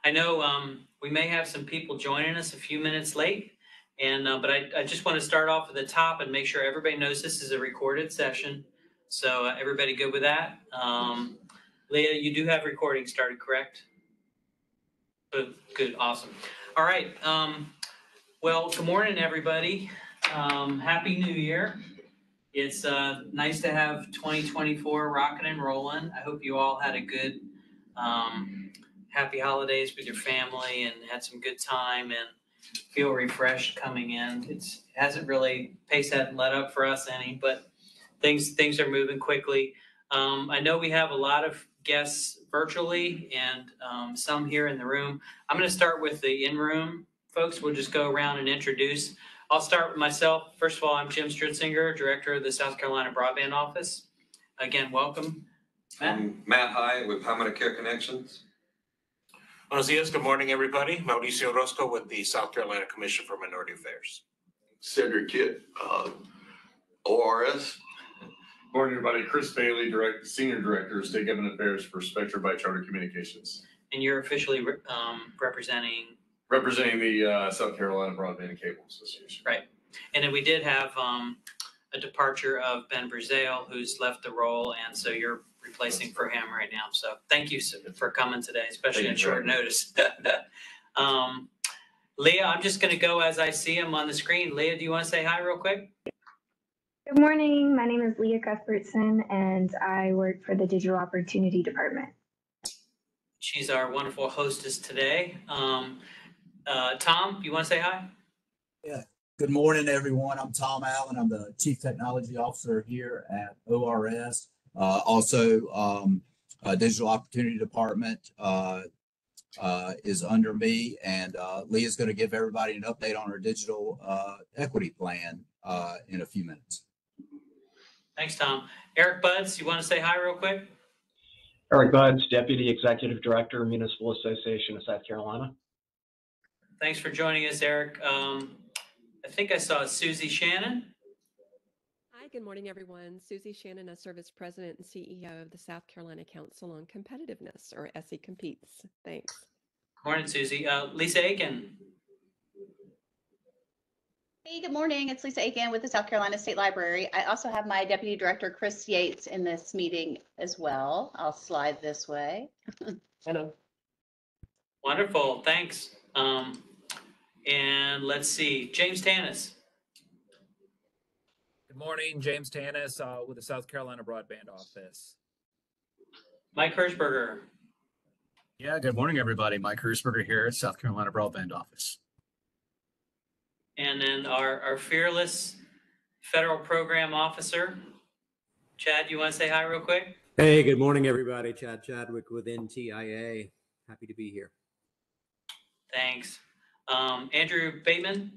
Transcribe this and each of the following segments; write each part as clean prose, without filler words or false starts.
I know we may have some people joining us a few minutes late, and but I just want to start off at the top and make sure everybody knows this is a recorded session. So everybody good with that? Leah, you do have recording started, correct? Good, awesome. All right. Well, good morning, everybody. Happy New Year. It's nice to have 2024 rocking and rolling. I hope you all had a good happy holidays with your family and had some good time and feel refreshed coming in. Pace hasn't let up for us any, but things are moving quickly. I know we have a lot of guests virtually and some here in the room. I'm going to start with the in-room folks. We'll just go around and introduce. I'll start with myself. First of all, I'm Jim Stritzinger, Director of the South Carolina Broadband Office. Again, welcome. Matt? I'm Matt Hyatt with Palmetto Care Connections. Buenos dias, good morning, everybody. Mauricio Orozco with the South Carolina Commission for Minority Affairs. Cedric Kitt, ORS. Morning, everybody. Chris Bailey, Senior Director of State Government Affairs for Spectrum by Charter Communications. And you're officially representing the South Carolina Broadband and Cable Association. Right. And then we did have a departure of Ben Brazil, who's left the role, and so you're replacing for him right now. So thank you for coming today, especially on short notice. Leah, I'm just going to go as I see him on the screen. Leah, do you want to say hi real quick? Good morning. My name is Leah Cuthbertson, and I work for the Digital Opportunity Department. She's our wonderful hostess today. Tom, you want to say hi? Yeah. Good morning, everyone. I'm Tom Allen. I'm the Chief Technology Officer here at ORS. Digital Opportunity Department is under me, and Leah's going to give everybody an update on our digital equity plan in a few minutes. Thanks, Tom. Eric Buds, you want to say hi real quick? Eric Buds, Deputy Executive Director, Municipal Association of South Carolina. Thanks for joining us, Eric. I think I saw Susie Shannon. Hi, good morning, everyone. Susie Shannon, I serve as President and CEO of the South Carolina Council on Competitiveness, or SE Competes. Thanks. Good morning, Susie. Lisa Aiken. Hey, good morning. It's Lisa Aiken with the South Carolina State Library. I also have my Deputy Director, Chris Yates, in this meeting as well. I'll slide this way. Hello. Wonderful, thanks. And let's see, James Tanis. Good morning, James Tanis with the South Carolina Broadband Office. Mike Hirschberger. Yeah, good morning, everybody. Mike Hirschberger here at South Carolina Broadband Office. And then our fearless federal program officer, Chad, you want to say hi real quick? Hey, good morning, everybody. Chad Chadwick with NTIA. Happy to be here. Thanks. Andrew Bateman.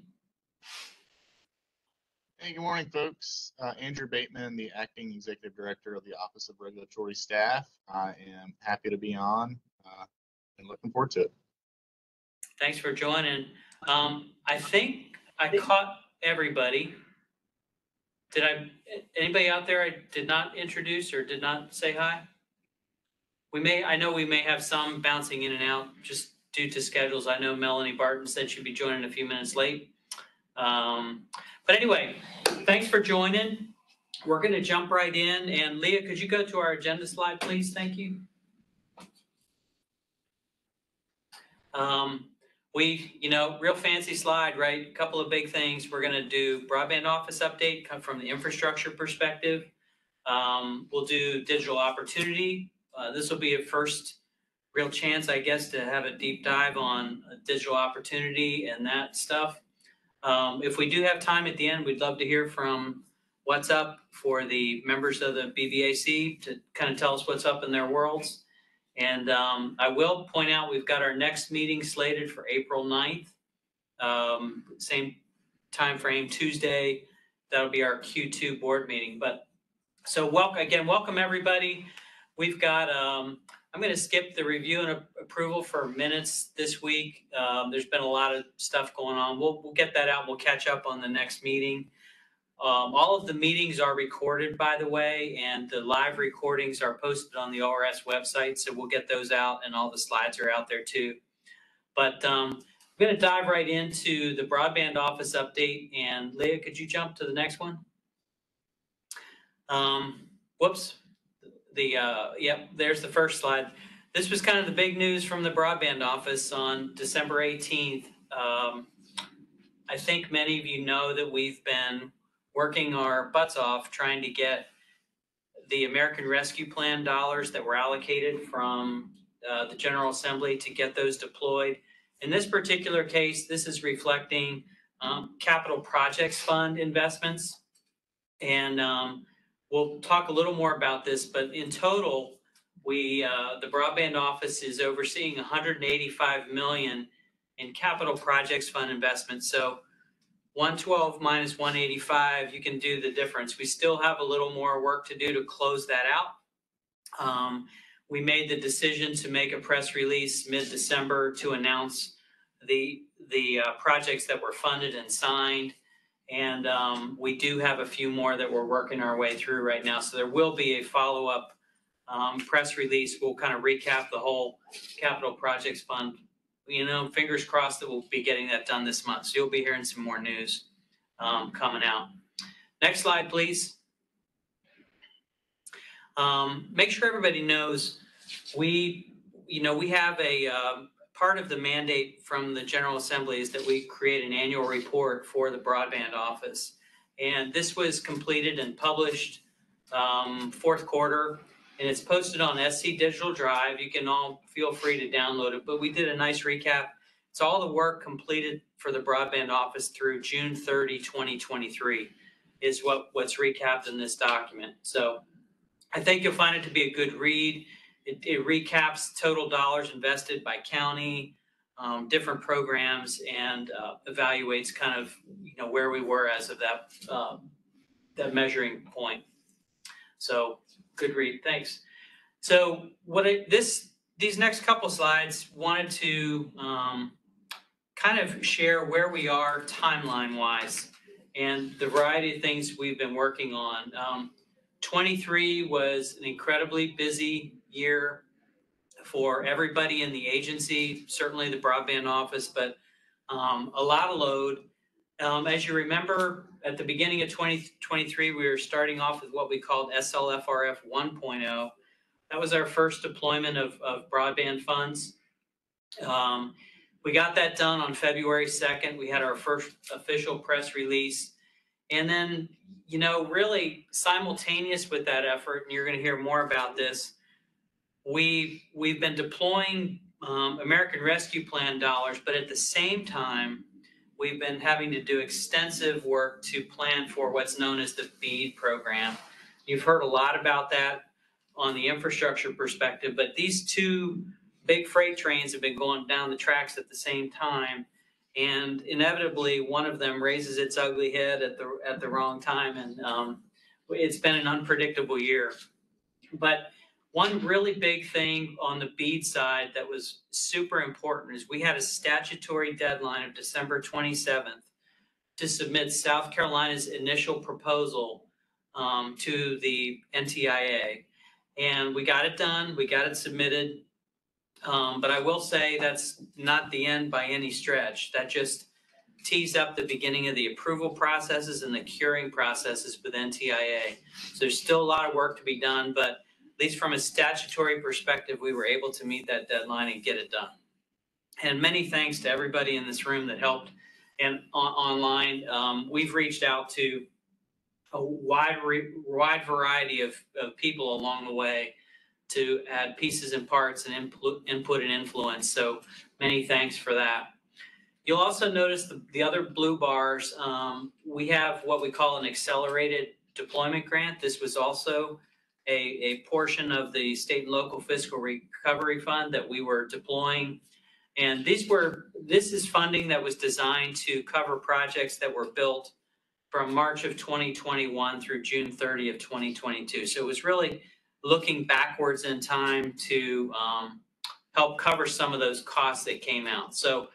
Hey, good morning, folks. Andrew Bateman, the Acting Executive Director of the Office of Regulatory Staff. I am happy to be on and looking forward to it. Thanks for joining. I think I caught everybody. Anybody out there I did not introduce or did not say hi? I know we may have some bouncing in and out just due to schedules. I know Melanie Barton said she'd be joining a few minutes late. But anyway, thanks for joining. We're going to jump right in. And Leah, could you go to our agenda slide, please? Thank you. Real fancy slide, right? A couple of big things. We're going to do broadband office update from the infrastructure perspective. We'll do digital opportunity. This will be a first real chance, I guess, to have a deep dive on digital opportunity and that stuff. If we do have time at the end, we'd love to hear from what's up for the members of the BVAC to kind of tell us what's up in their worlds. And I will point out we've got our next meeting slated for April 9th. Same time frame, Tuesday. That'll be our Q2 board meeting. But so welcome everybody. We've got, I'm going to skip the review and approval for minutes this week. There's been a lot of stuff going on. We'll get that out. We'll catch up on the next meeting. All of the meetings are recorded, by the way, and the live recordings are posted on the ORS website. So we'll get those out, and all the slides are out there too. But I'm going to dive right into the broadband office update. And Leah, could you jump to the next one? Whoops. Yep, there's the first slide. This was kind of the big news from the broadband office on December 18th. I think many of you know that we've been working our butts off trying to get the American Rescue Plan dollars that were allocated from the General Assembly to get those deployed. In this particular case, this is reflecting capital projects fund investments. And we'll talk a little more about this, but in total, the broadband office is overseeing 185 million in capital projects fund investments. So 112 minus 185, you can do the difference. We still have a little more work to do to close that out. We made the decision to make a press release mid-December to announce the projects that were funded and signed. And we do have a few more that we're working our way through right now. So there will be a follow-up press release. We'll kind of recap the whole capital projects fund. You know, fingers crossed that we'll be getting that done this month. So you'll be hearing some more news coming out. Next slide, please. Make sure everybody knows we have a part of the mandate from the General Assembly is that we create an annual report for the broadband office. And this was completed and published fourth quarter, and it's posted on SC Digital Drive. You can all feel free to download it, but we did a nice recap. It's all the work completed for the broadband office through June 30, 2023 is what's recapped in this document. So I think you'll find it to be a good read. It recaps total dollars invested by county, different programs, and evaluates kind of where we were as of that measuring point. So good read, thanks. So these next couple slides wanted to kind of share where we are timeline-wise and the variety of things we've been working on. 23 was an incredibly busy year for everybody in the agency, certainly the broadband office, but a lot of load. As you remember, at the beginning of 2023, we were starting off with what we called SLFRF 1.0. That was our first deployment of broadband funds. We got that done on February 2nd. We had our first official press release. And then, really simultaneous with that effort, and you're going to hear more about this, we've been deploying American Rescue Plan dollars, but at the same time, we've been having to do extensive work to plan for what's known as the BEAD program. You've heard a lot about that on the infrastructure perspective, but these two big freight trains have been going down the tracks at the same time. And inevitably, one of them raises its ugly head at the wrong time, and it's been an unpredictable year. But one really big thing on the BEAD side that was super important is we had a statutory deadline of December 27th to submit South Carolina's initial proposal to the NTIA, and we got it done. We got it submitted. But I will say that's not the end by any stretch. That just tees up the beginning of the approval processes and the curing processes with NTIA. So there's still a lot of work to be done, but at least from a statutory perspective, we were able to meet that deadline and get it done. And many thanks to everybody in this room that helped and online. We've reached out to a wide variety of people along the way to add pieces and parts and input and influence. So many thanks for that. You'll also notice the other blue bars. We have what we call an accelerated deployment grant. This was also a portion of the state and local fiscal recovery fund that we were deploying. And this is funding that was designed to cover projects that were built from March of 2021 through June 30 of 2022. So it was really looking backwards in time to help cover some of those costs that came out. So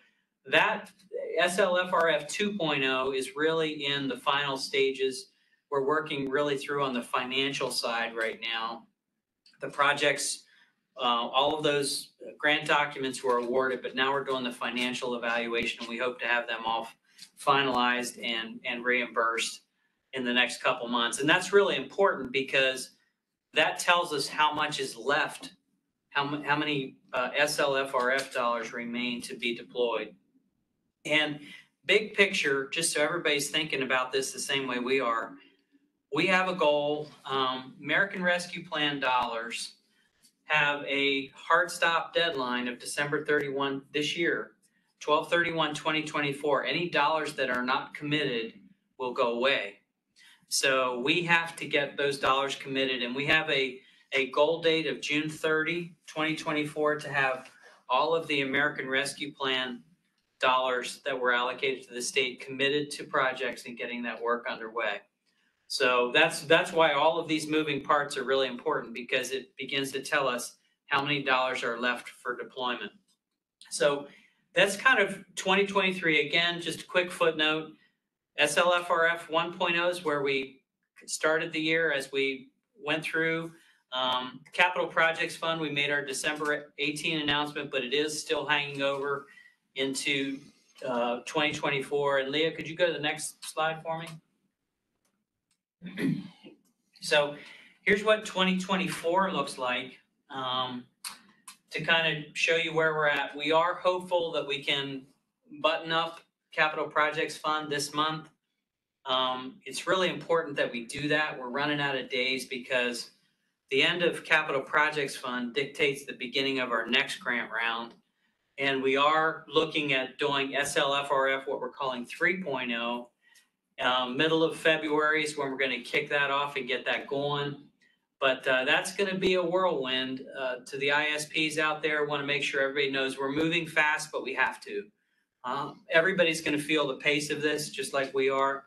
that SLFRF 2.0 is really in the final stages. we're working really through on the financial side right now. The projects, all of those grant documents were awarded, but now we're doing the financial evaluation. We hope to have them all finalized and reimbursed in the next couple months. And that's really important because that tells us how much is left, how many SLFRF dollars remain to be deployed. And big picture, just so everybody's thinking about this the same way we are, we have a goal. American Rescue Plan dollars have a hard stop deadline of December 31 this year, 12/31/2024. Any dollars that are not committed will go away. So we have to get those dollars committed, and we have a goal date of June 30, 2024 to have all of the American Rescue Plan dollars that were allocated to the state committed to projects and getting that work underway. So that's why all of these moving parts are really important, because it begins to tell us how many dollars are left for deployment. So that's kind of 2023. Again, just a quick footnote. SLFRF 1.0 is where we started the year as we went through. Capital Projects Fund, we made our December 18 announcement, but it is still hanging over into 2024. And Leah, could you go to the next slide for me? So here's what 2024 looks like, to kind of show you where we're at. We are hopeful that we can button up Capital Projects Fund this month. It's really important that we do that. We're running out of days because the end of Capital Projects Fund dictates the beginning of our next grant round. And we are looking at doing SLFRF, what we're calling 3.0. Middle of February is when we're going to kick that off and get that going. But that's going to be a whirlwind. To the ISPs out there, I want to make sure everybody knows we're moving fast, but we have to. Everybody's going to feel the pace of this, just like we are.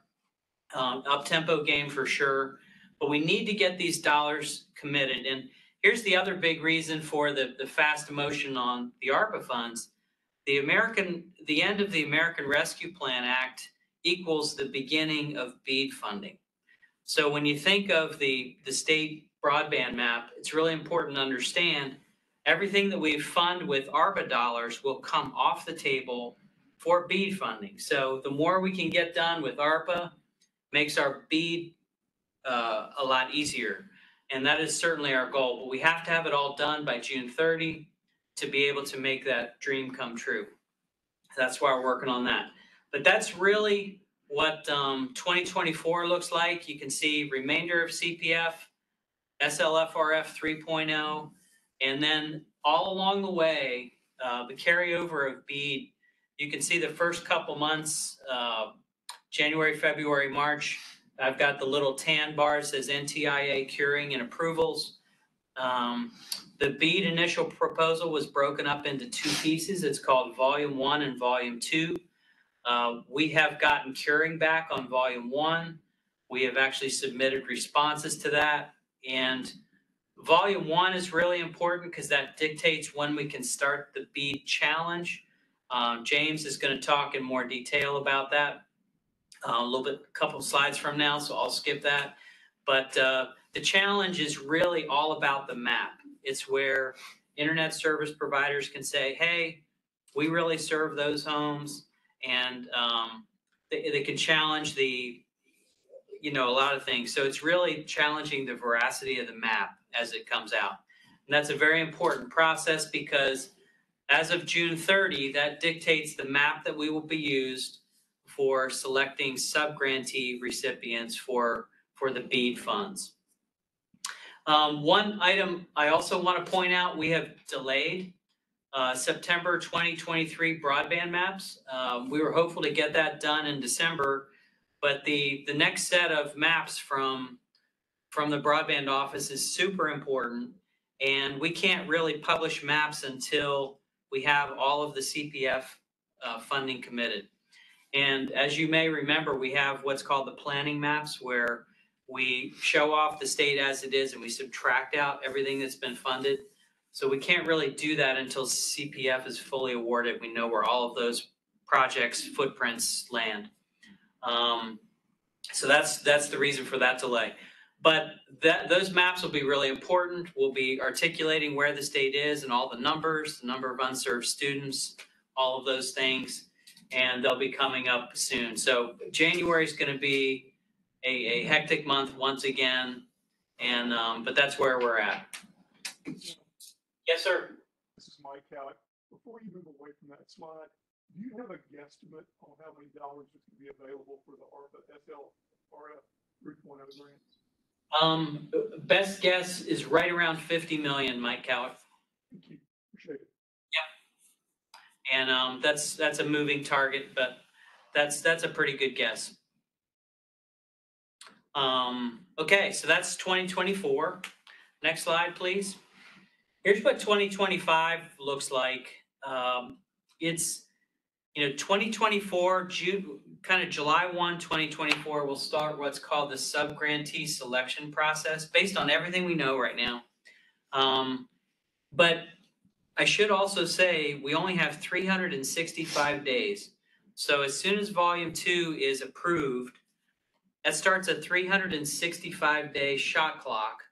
Up-tempo game for sure. But we need to get these dollars committed. And here's the other big reason for the fast motion on the ARPA funds. The end of the American Rescue Plan Act equals the beginning of BEAD funding. So when you think of the state broadband map, it's really important to understand everything that we fund with ARPA dollars will come off the table for BEAD funding. So the more we can get done with ARPA makes our BEAD a lot easier. And that is certainly our goal. But we have to have it all done by June 30 to be able to make that dream come true. That's why we're working on that. But that's really what 2024 looks like. You can see remainder of CPF, SLFRF 3.0, and then all along the way, the carryover of BEAD. You can see the first couple months, January, February, March. I've got the little tan bar that says NTIA curing and approvals. The BEAD initial proposal was broken up into two pieces. It's called Volume 1 and Volume 2. We have gotten curing back on Volume 1. We have actually submitted responses to that. And Volume 1 is really important because that dictates when we can start the BEAD challenge. James is going to talk in more detail about that a couple of slides from now, so I'll skip that. But the challenge is really all about the map. It's where internet service providers can say, hey, we really serve those homes, and they can challenge a lot of things. So it's really challenging the veracity of the map as it comes out. And that's a very important process because as of June 30, that dictates the map that we will be used for selecting sub-grantee recipients for the BEAD funds. One item I also want to point out, we have delayed September 2023 broadband maps. We were hopeful to get that done in December, but the next set of maps from the broadband office is super important, and we can't really publish maps until we have all of the CPF funding committed. And as you may remember, we have what's called the planning maps, where we show off the state as it is and we subtract out everything that's been funded. So we can't really do that until CPF is fully awarded. We know where all of those projects' footprints land. So that's the reason for that delay. But those maps will be really important. We'll be articulating where the state is and all the numbers, the number of unserved students, all of those things, and they'll be coming up soon. So January is going to be a hectic month once again, and but that's where we're at. Yes, sir. This is Mike Howitt. Before you move away from that slide, do you have a guesstimate on how many dollars is going to be available for the ARPA SLRF 3.0 grants? Best guess is right around 50 million, Mike Howitt. Thank you. Appreciate it. Yep. And that's a moving target, but that's a pretty good guess. Okay, so that's 2024. Next slide, please. Here's what 2025 looks like. It's 2024, kind of July 1, 2024, we'll start what's called the sub-grantee selection process based on everything we know right now. But I should also say we only have 365 days. So as soon as volume 2 is approved, that starts a 365-day shot clock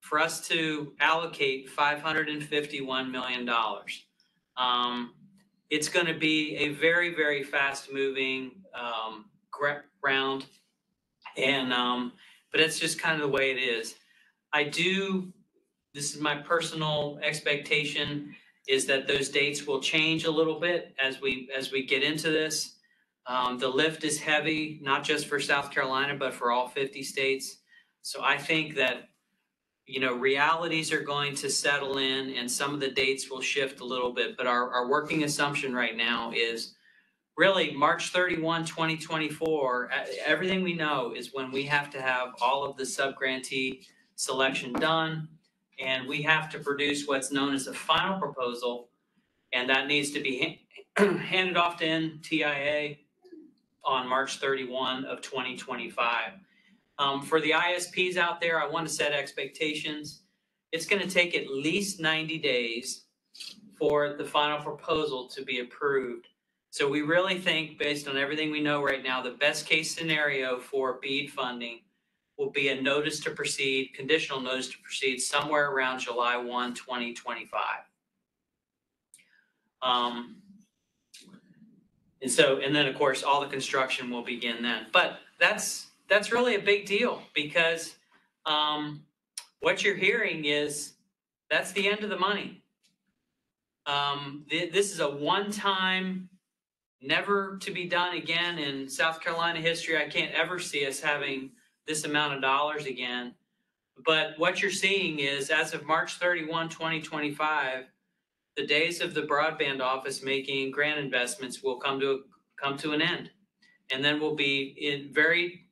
for us to allocate $551 million. It's going to be a very, very fast-moving round, and but it's just kind of the way it is. This is my personal expectation, is that those dates will change a little bit as we get into this. The lift is heavy, not just for South Carolina, but for all 50 states. So I think that realities are going to settle in and some of the dates will shift a little bit. But our working assumption right now is really March 31, 2024. Everything we know is when we have to have all of the sub-grantee selection done, and we have to produce what's known as a final proposal, and that needs to be handed off to NTIA on March 31 of 2025. For the ISPs out there, I want to set expectations. It's going to take at least 90 days for the final proposal to be approved. So we really think, based on everything we know right now, the best case scenario for BEAD funding will be a notice to proceed, conditional notice to proceed, somewhere around July 1, 2025. And then of course all the construction will begin then. But that's really a big deal, because what you're hearing is that's the end of the money. This is a one-time, never to be done again in South Carolina history. I can't ever see us having this amount of dollars again. But what you're seeing is, as of March 31, 2025, the days of the broadband office making grant investments will come to an end. And then we'll be very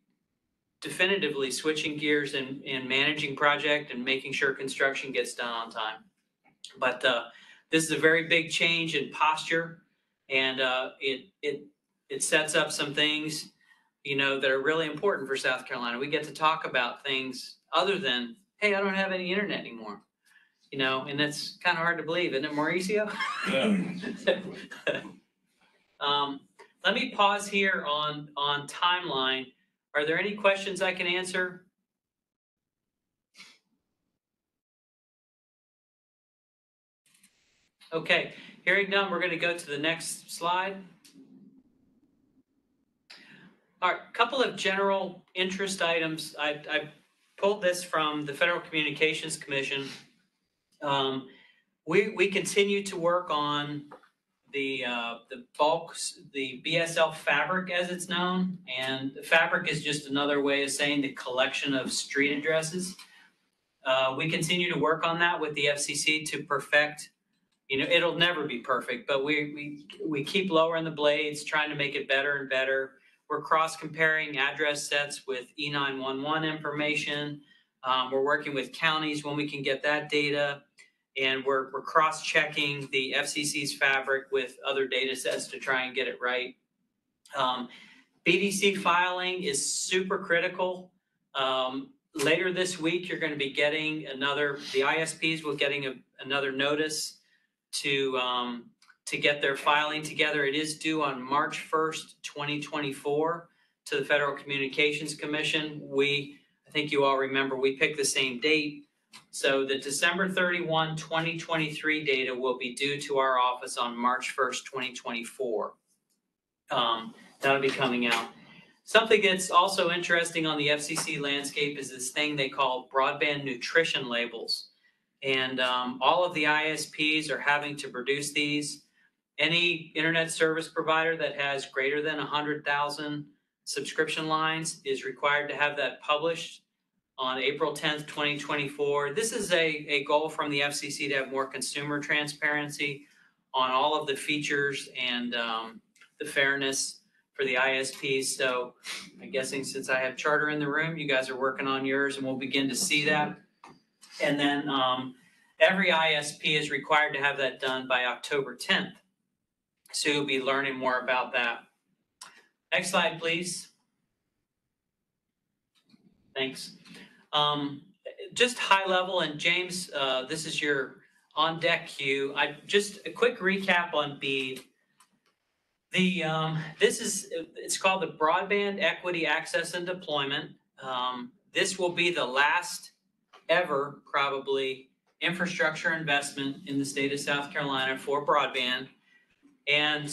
definitively switching gears and managing project and making sure construction gets done on time. But this is a very big change in posture, and it sets up some things that are really important for South Carolina. We get to talk about things other than, hey, I don't have any internet anymore. And that's kind of hard to believe, isn't it, Mauricio? Yeah. Let me pause here on timeline. Are there any questions I can answer? Okay, hearing none, we're going to go to the next slide. All right, a couple of general interest items. I pulled this from the Federal Communications Commission. We continue to work on the BSL fabric, as it's known, and the fabric is just another way of saying the collection of street addresses. We continue to work on that with the FCC to perfect. It'll never be perfect, but we keep lowering the blades, trying to make it better and better. We're cross-comparing address sets with E911 information. We're working with counties when we can get that data. And we're cross-checking the FCC's fabric with other data sets to try and get it right. BDC filing is super critical. Later this week, you're going to be getting the ISPs will getting another notice to get their filing together. It is due on March 1st, 2024. to the Federal Communications Commission. I think you all remember, we picked the same date. So the December 31, 2023 data will be due to our office on March 1st, 2024. That'll be coming out. Something that's also interesting on the FCC landscape is this thing they call broadband nutrition labels. And all of the ISPs are having to produce these. Any internet service provider that has greater than 100,000 subscription lines is required to have that published on April 10th, 2024. This is a goal from the FCC to have more consumer transparency on all of the features and the fairness for the ISPs. So I'm guessing since I have Charter in the room, you guys are working on yours, and we'll begin to see that. And then every ISP is required to have that done by October 10th. So you'll be learning more about that. Next slide, please. Thanks. Just high level, and James, this is your on deck cue. Just a quick recap on BEAD. It's called the Broadband Equity Access and Deployment. This will be the last ever, probably, infrastructure investment in the state of South Carolina for broadband. And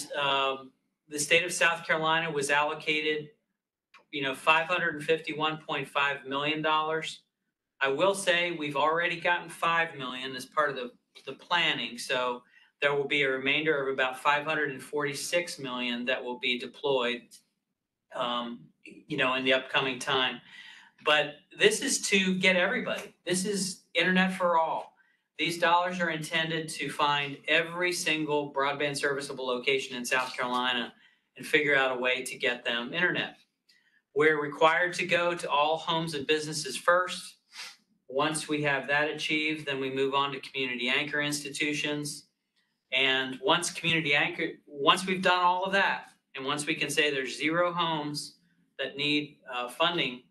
the state of South Carolina was allocated, $551.5 million. I will say we've already gotten $5 million as part of the planning. So there will be a remainder of about $546 million that will be deployed, in the upcoming time. But this is to get everybody. This is internet for all. These dollars are intended to find every single broadband serviceable location in South Carolina and figure out a way to get them internet. We're required to go to all homes and businesses first. Once we have that achieved, then we move on to community anchor institutions. And once we've done all of that, and once we can say there's 0 homes that need funding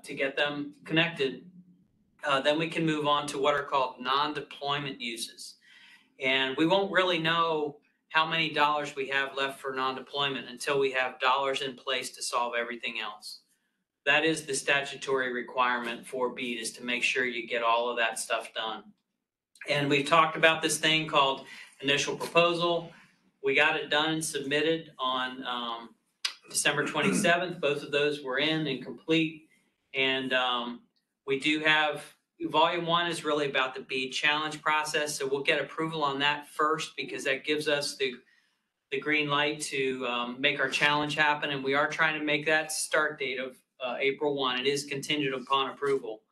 to get them connected, then we can move on to what are called non-deployment uses. And we won't really know how many dollars we have left for non-deployment until we have dollars in place to solve everything else. That is the statutory requirement for BEAD, is to make sure you get all of that stuff done. And we've talked about this thing called initial proposal. We got it done and submitted on December 27th. Both of those were in and complete. And we do have, volume 1 is really about the BEAD challenge process. So we'll get approval on that first, because that gives us the green light to make our challenge happen. And we are trying to make that start date of April 1. It is contingent upon approval,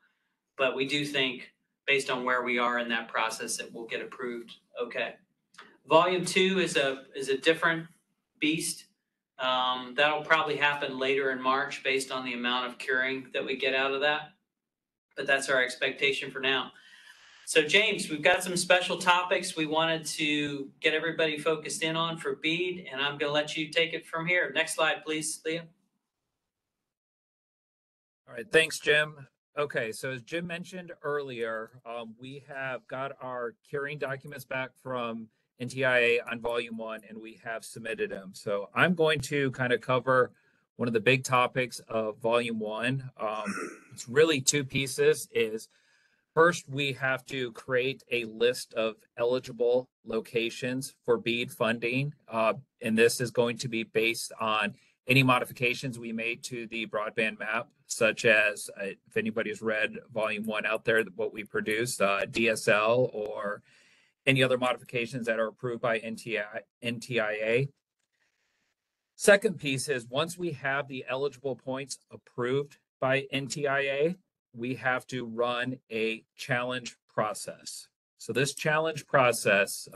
but we do think, based on where we are in that process, that we'll get approved. Okay. Volume 2 is a different beast. That'll probably happen later in March based on the amount of curing that we get out of that. But that's our expectation for now. So James, we've got some special topics we wanted to get everybody focused in on for BEAD, and I'm going to let you take it from here. Next slide, please, Leah. All right, thanks, Jim. Okay, so as Jim mentioned earlier, we have got our curing documents back from NTIA on volume 1, and we have submitted them. So I'm going to kind of cover one of the big topics of volume 1. It's really 2 pieces. First, we have to create a list of eligible locations for BEAD funding. And this is going to be based on any modifications we made to the broadband map, such as, if anybody has read volume 1 out there, what we produced, DSL, or any other modifications that are approved by NTIA. Second piece is, once we have the eligible points approved by NTIA, we have to run a challenge process. So this challenge process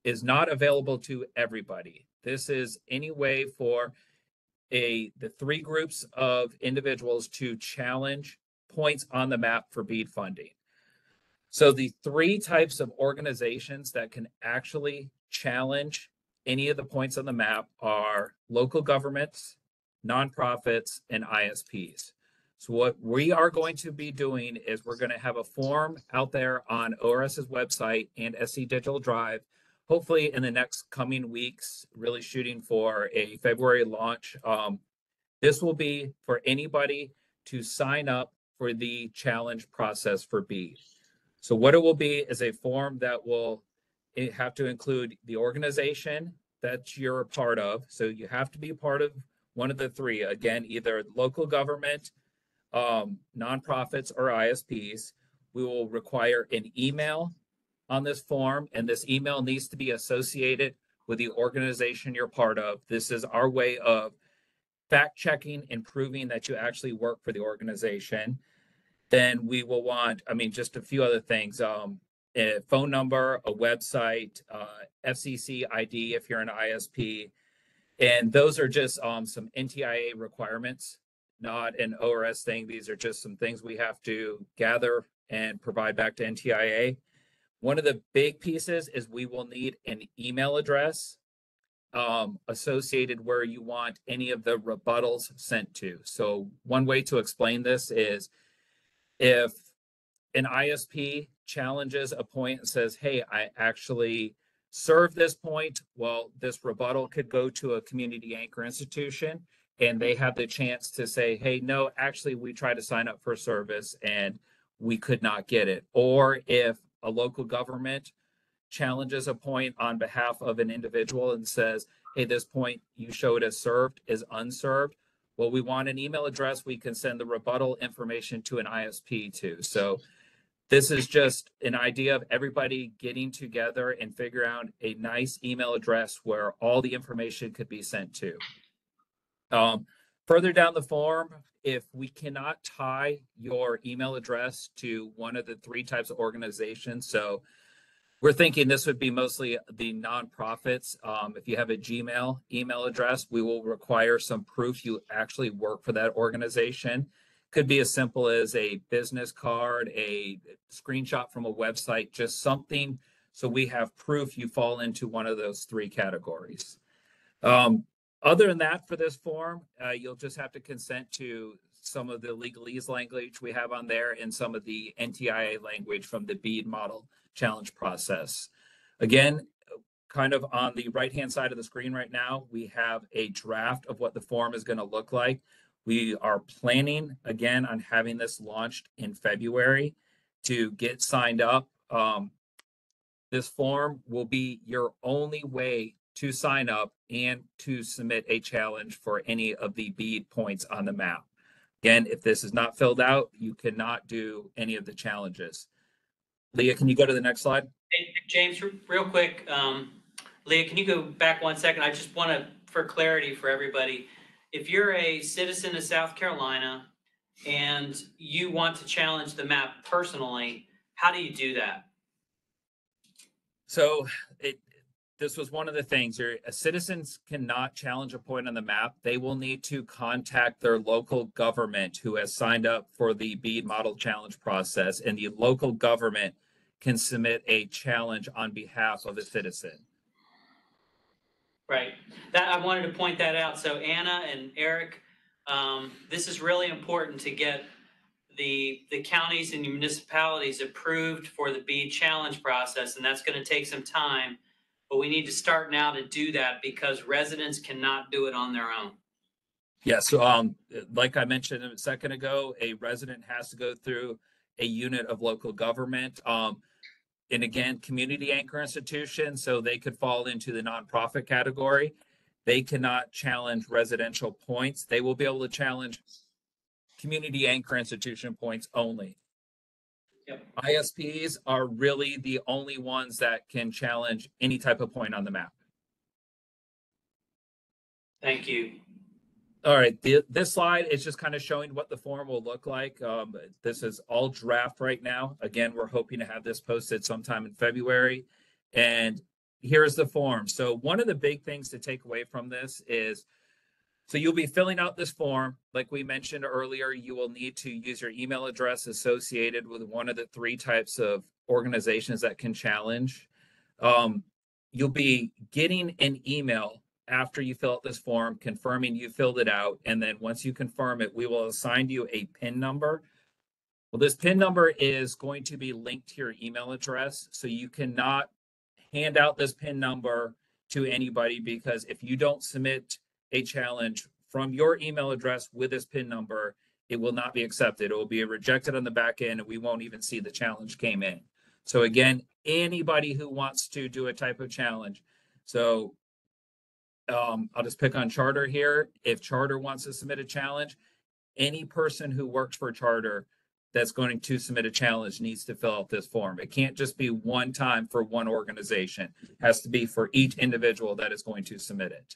is not available to everybody. This is any way for the 3 groups of individuals to challenge points on the map for BEAD funding. So the 3 types of organizations that can actually challenge any of the points on the map are local governments, nonprofits, and ISPs. So what we are going to be doing is we're going to have a form out there on ORS's website and SC Digital Drive, hopefully in the next coming weeks, really shooting for a February launch. This will be for anybody to sign up for the challenge process for BEAD. So what it will be is a form that will have to include the organization that you're a part of. So you have to be a part of one of the three. Again, either local government, nonprofits, or ISPs. We will require an email on this form, and this email needs to be associated with the organization you're part of. This is our way of fact checking and proving that you actually work for the organization. Then we will want, just a few other things, a phone number, a website, FCC ID if you're an ISP. And those are just some NTIA requirements, not an ORS thing. These are just some things we have to gather and provide back to NTIA. One of the big pieces is we will need an email address associated where you want any of the rebuttals sent to. So one way to explain this is if an ISP challenges a point and says, hey, I actually serve this point, well, this rebuttal could go to a community anchor institution and they have the chance to say, hey, no, actually, we tried to sign up for service and we could not get it. Or if a local government challenges a point on behalf of an individual and says, hey, this point you showed as served is unserved. Well, we want an email address we can send the rebuttal information to an ISP to. So this is just an idea of everybody getting together and figure out a nice email address where all the information could be sent to. Further down the form, if we cannot tie your email address to one of the three types of organizations, so we're thinking this would be mostly the nonprofits. If you have a Gmail email address, we will require some proof you actually work for that organization. Could be as simple as a business card, a screenshot from a website, just something so we have proof you fall into one of those three categories. Other than that, for this form, you'll just have to consent to some of the legalese language we have on there and some of the NTIA language from the BEAD model challenge process. Again, kind of on the right-hand side of the screen right now, we have a draft of what the form is going to look like. We are planning, again, on having this launched in February to get signed up. This form will be your only way to sign up and to submit a challenge for any of the BEAD points on the map. Again, if this is not filled out, you cannot do any of the challenges. Leah, can you go to the next slide? Hey, James, real quick, Leah, can you go back 1 second? I just want to, for clarity for everybody, if you're a citizen of South Carolina and you want to challenge the map personally, how do you do that? So this was one of the things. Citizens cannot challenge a point on the map. They will need to contact their local government who has signed up for the BEAD model challenge process, and the local government can submit a challenge on behalf of a citizen. Right. That I wanted to point that out. So Anna and Eric, this is really important to get the counties and municipalities approved for the BEAD challenge process, and that's going to take some time. But we need to start now to do that because residents cannot do it on their own. Yeah, so like I mentioned a second ago, a resident has to go through a unit of local government. And again, community anchor institutions, so they could fall into the nonprofit category. They cannot challenge residential points. They will be able to challenge community anchor institution points only. Yep. ISPs are really the only ones that can challenge any type of point on the map. Thank you. All right, this slide is just kind of showing what the form will look like. This is all draft right now. Again, we're hoping to have this posted sometime in February. And here's the form. So one of the big things to take away from this is, so you'll be filling out this form. Like we mentioned earlier, you will need to use your email address associated with one of the three types of organizations that can challenge. You'll be getting an email after you fill out this form confirming you filled it out. And then once you confirm it, we will assign you a PIN number. Well, this PIN number is going to be linked to your email address. So you cannot hand out this PIN number to anybody, because if you don't submit a challenge from your email address with this PIN number, it will not be accepted. It will be rejected on the back end, and we won't even see the challenge came in. So again, anybody who wants to do a type of challenge. So I'll just pick on Charter here. If Charter wants to submit a challenge, any person who works for Charter that's going to submit a challenge needs to fill out this form. It can't just be one time for one organization. It has to be for each individual that is going to submit it.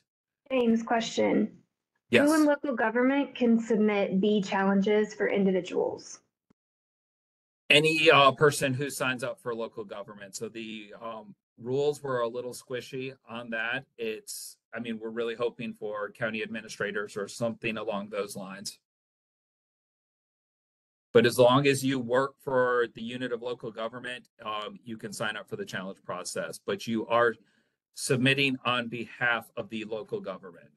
James, question. Yes. Who in local government can submit B challenges for individuals? Any person who signs up for local government. So the rules were a little squishy on that. I mean, we're really hoping for county administrators or something along those lines. But as long as you work for the unit of local government, you can sign up for the challenge process, but you are submitting on behalf of the local government.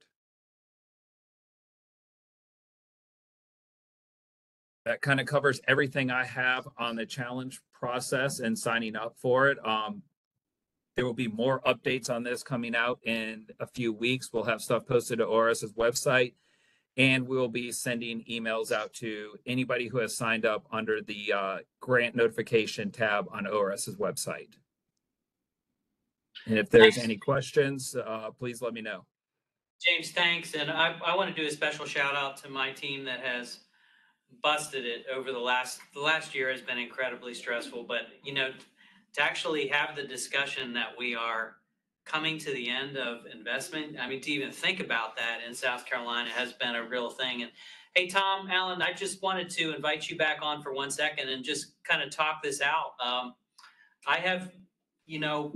That kind of covers everything I have on the challenge process and signing up for it. There will be more updates on this coming out in a few weeks. We'll have stuff posted to ORS's website, and we'll be sending emails out to anybody who has signed up under the grant notification tab on ORS's website. And if there's any questions, please let me know. James, thanks. And I want to do a special shout out to my team that has busted it over the last year. Has been incredibly stressful, but you know, to actually have the discussion that we are coming to the end of investment, I mean, to even think about that in South Carolina has been a real thing. And hey, Tom Allen, I just wanted to invite you back on for 1 second and just kind of talk this out. I have, you know,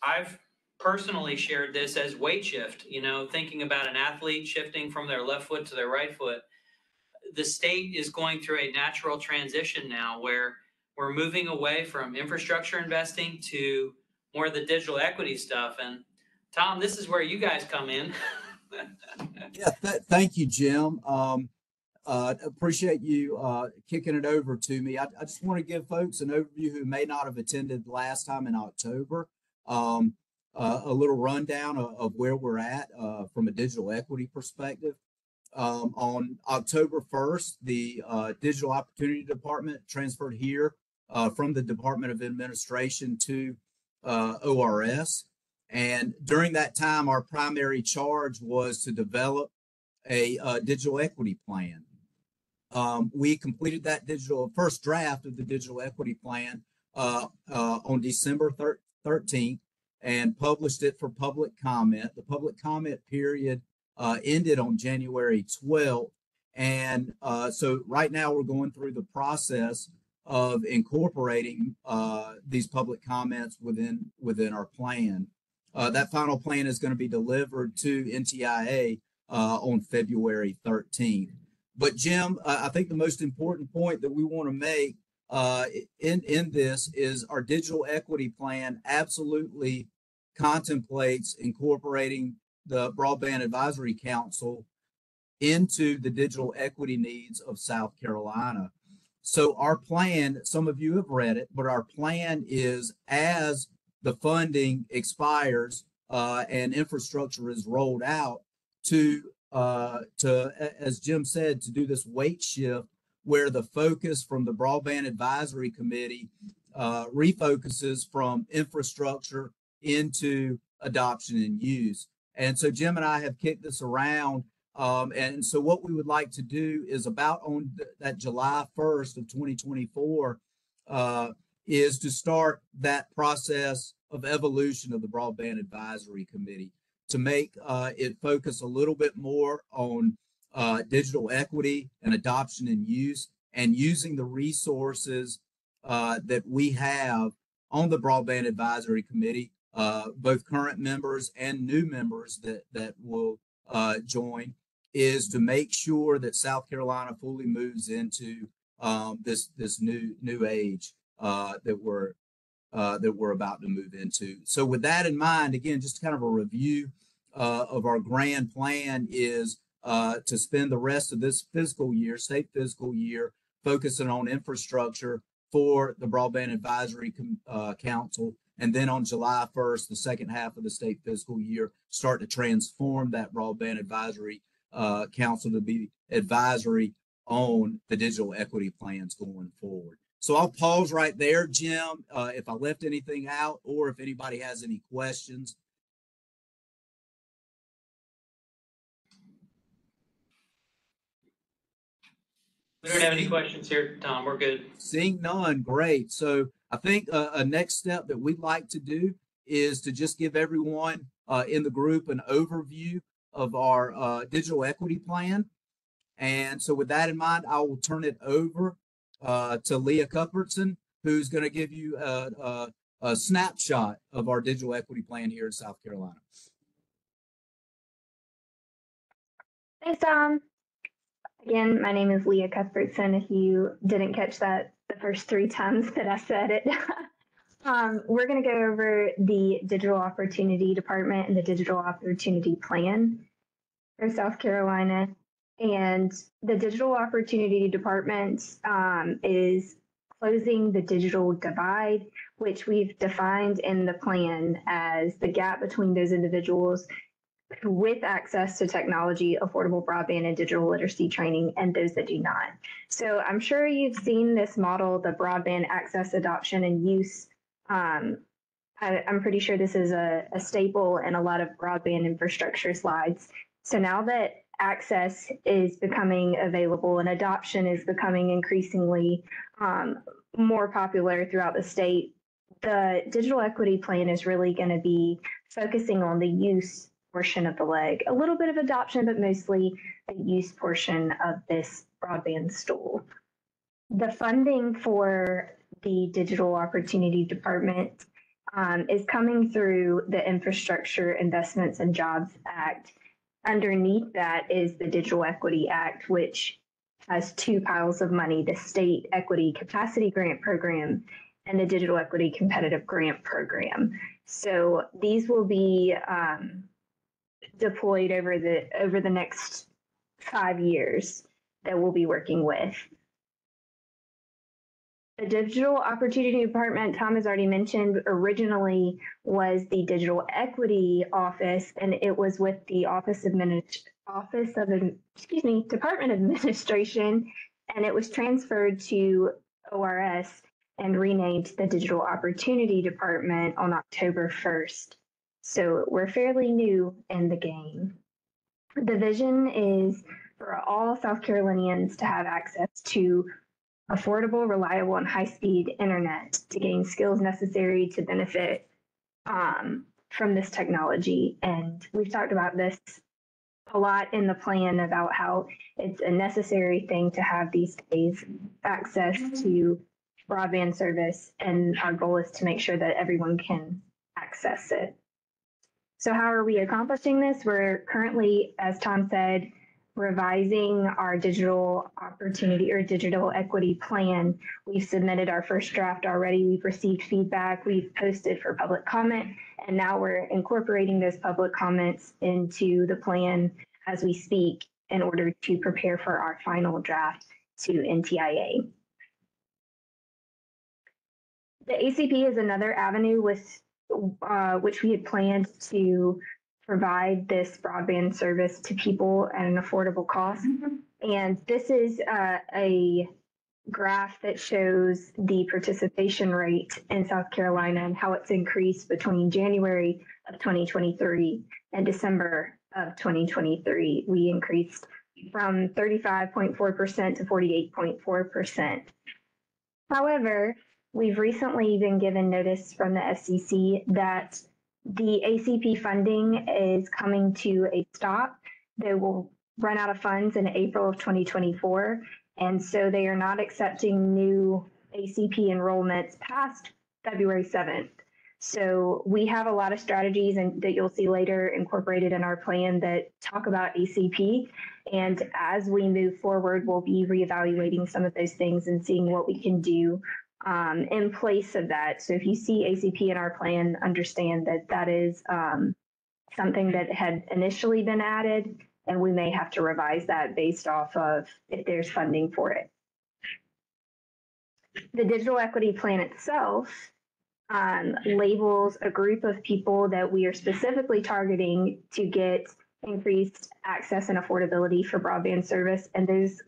I've personally shared this as weight shift, you know, thinking about an athlete shifting from their left foot to their right foot. The state is going through a natural transition now where we're moving away from infrastructure investing to more of the digital equity stuff. And Tom, this is where you guys come in. Yeah, thank you, Jim. Appreciate you kicking it over to me. I just want to give folks an overview who may not have attended last time in October, a little rundown of where we're at from a digital equity perspective. On October 1st, the Digital Opportunity Department transferred here from the Department of Administration to ORS. And during that time, our primary charge was to develop a digital equity plan. We completed that first draft of the digital equity plan on December 13th and published it for public comment. The public comment period ended on January 12th. And so right now we're going through the process of incorporating these public comments within our plan. That final plan is going to be delivered to NTIA on February 13th. But Jim, I think the most important point that we want to make in this is our digital equity plan absolutely contemplates incorporating the Broadband Advisory Council into the digital equity needs of South Carolina. So our plan, some of you have read it, but our plan is as the funding expires and infrastructure is rolled out to, as Jim said, to do this weight shift where the focus from the Broadband Advisory Committee refocuses from infrastructure into adoption and use. And so Jim and I have kicked this around. And so what we would like to do is about on that July 1st of 2024 is to start that process of evolution of the Broadband Advisory Committee to make it focus a little bit more on digital equity and adoption and use, and using the resources that we have on the Broadband Advisory Committee, both current members and new members that will join, is to make sure that South Carolina fully moves into this new age that we're about to move into. So with that in mind, again, just kind of a review of our grand plan is to spend the rest of this fiscal year, state fiscal year, focusing on infrastructure for the Broadband Advisory Council. And then on July 1st, the second half of the state fiscal year, start to transform that Broadband Advisory council to be advisory on the digital equity plans going forward. So I'll pause right there, Jim, if I left anything out or if anybody has any questions. We don't have any questions here, Tom. We're good. Seeing none, great. So I think a next step that we'd like to do is to just give everyone in the group an overview of our digital equity plan. And so with that in mind, I will turn it over to Leah Cuthbertson, who's going to give you a snapshot of our digital equity plan here in South Carolina. Thanks, Tom. Again, my name is Leah Cuthbertson. If you didn't catch that the first 3 times that I said it, we're going to go over the Digital Opportunity Department and the Digital Opportunity Plan for South Carolina. And the Digital Opportunity Department is closing the digital divide, which we've defined in the plan as the gap between those individuals with access to technology, affordable broadband and digital literacy training, and those that do not. So I'm sure you've seen this model, the broadband access, adoption, and use. I'm pretty sure this is a staple in a lot of broadband infrastructure slides. So now that access is becoming available and adoption is becoming increasingly more popular throughout the state, the digital equity plan is really going to be focusing on the use portion of the leg, a little bit of adoption, but mostly the use portion of this broadband stool. The funding for the Digital Opportunity Department is coming through the Infrastructure Investments and Jobs Act. Underneath that is the Digital Equity Act, which has 2 piles of money, the State Equity Capacity Grant Program and the Digital Equity Competitive Grant Program. So these will be deployed over the next 5 years that we'll be working with. The Digital Opportunity Department, Tom has already mentioned, originally was the Digital Equity Office, and it was with the Department of Administration, and it was transferred to ORS and renamed the Digital Opportunity Department on October 1st. So we're fairly new in the game. The vision is for all South Carolinians to have access to affordable, reliable, and high-speed internet to gain skills necessary to benefit from this technology. And we've talked about this a lot in the plan about how it's a necessary thing to have these days, access to broadband service, and our goal is to make sure that everyone can access it. So how are we accomplishing this? We're currently, as Tom said, revising our digital opportunity or digital equity plan. We've submitted our first draft already. We've received feedback. We've posted for public comment, and now we're incorporating those public comments into the plan as we speak in order to prepare for our final draft to NTIA. The ACP is another avenue with which we had planned to provide this broadband service to people at an affordable cost. And this is a graph that shows the participation rate in South Carolina and how it's increased between January of 2023 and December of 2023. We increased from 35.4% to 48.4%. However, we've recently been given notice from the FCC that the ACP funding is coming to a stop. They will run out of funds in April of 2024, and so they are not accepting new ACP enrollments past February 7th. So we have a lot of strategies and that you'll see later incorporated in our plan that talk about ACP. And as we move forward, we'll be reevaluating some of those things and seeing what we can do in place of that. So if you see ACP in our plan, understand that that is something that had initially been added, and we may have to revise that based off of if there's funding for it. The digital equity plan itself labels a group of people that we are specifically targeting to get increased access and affordability for broadband service. And those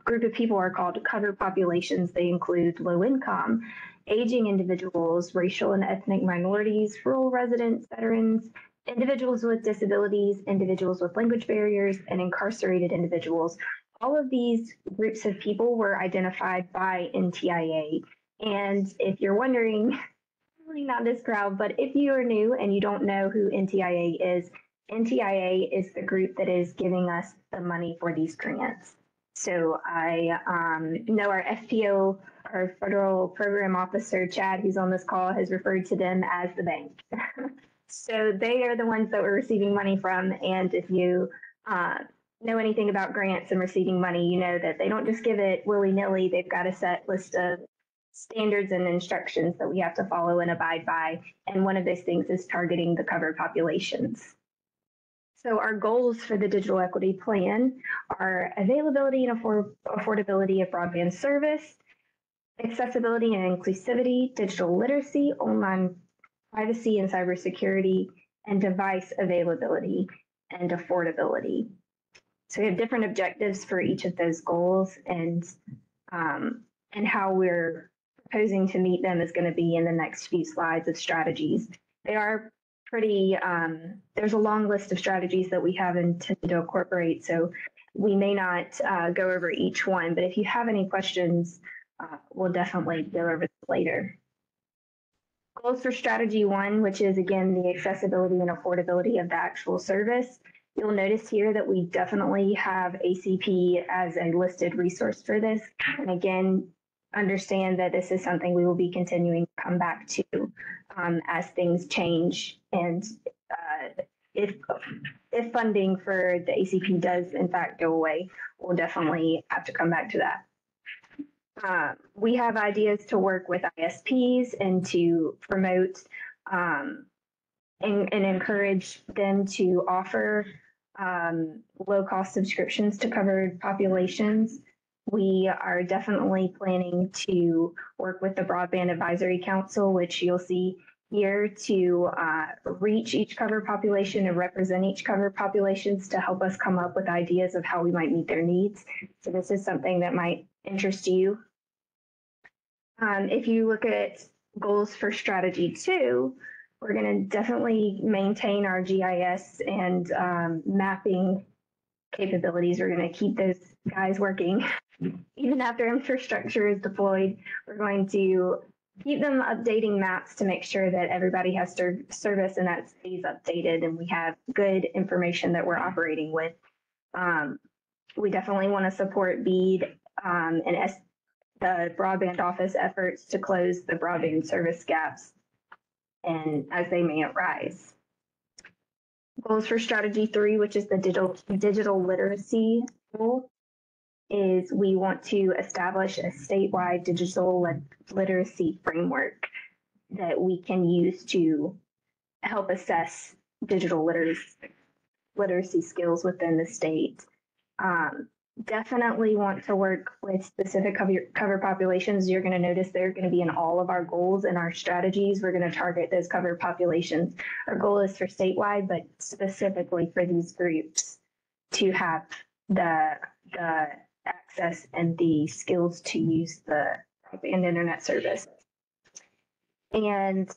group of people are called covered populations. They include low income, aging individuals, racial and ethnic minorities, rural residents, veterans, individuals with disabilities, individuals with language barriers, and incarcerated individuals. All of these groups of people were identified by NTIA. And if you're wondering, really not this crowd, but if you are new and you don't know who NTIA is the group that is giving us the money for these grants. So I know our FPO, our Federal Program Officer, Chad, who's on this call, has referred to them as the bank. So they are the ones that we're receiving money from. And if you know anything about grants and receiving money, you know that they don't just give it willy-nilly. They've got a set list of standards and instructions that we have to follow and abide by. And one of those things is targeting the covered populations. So our goals for the digital equity plan are availability and affordability of broadband service, accessibility and inclusivity, digital literacy, online privacy and cybersecurity, and device availability and affordability. So we have different objectives for each of those goals, and how we're proposing to meet them is going to be in the next few slides of strategies. They are pretty, there's a long list of strategies that we have intended to incorporate, so we may not go over each one, but if you have any questions, we'll definitely go over this later. Goals for strategy 1, which is again the accessibility and affordability of the actual service. You'll notice here that we definitely have ACP as a listed resource for this. And again, understand that this is something we will be continuing to come back to as things change. And if funding for the ACP does in fact go away, we'll definitely have to come back to that. We have ideas to work with ISPs and to promote and encourage them to offer low-cost subscriptions to covered populations. We are definitely planning to work with the Broadband Advisory Council, which you'll see here, to reach each covered population and represent each covered populations to help us come up with ideas of how we might meet their needs. So this is something that might interest you. If you look at goals for strategy 2, we're going to definitely maintain our GIS and mapping capabilities. We're going to keep those guys working. Even after infrastructure is deployed, we're going to keep them updating maps to make sure that everybody has service and that stays updated and we have good information that we're operating with. We definitely want to support BEAD and the broadband office efforts to close the broadband service gaps and as they may arise. Goals for strategy 3, which is the digital literacy goal, is we want to establish a statewide digital literacy framework that we can use to help assess digital literacy skills within the state. Definitely want to work with specific covered populations. You're going to notice they're going to be in all of our goals and our strategies. We're going to target those covered populations. Our goal is for statewide, but specifically for these groups to have the access and the skills to use the broadband internet service. And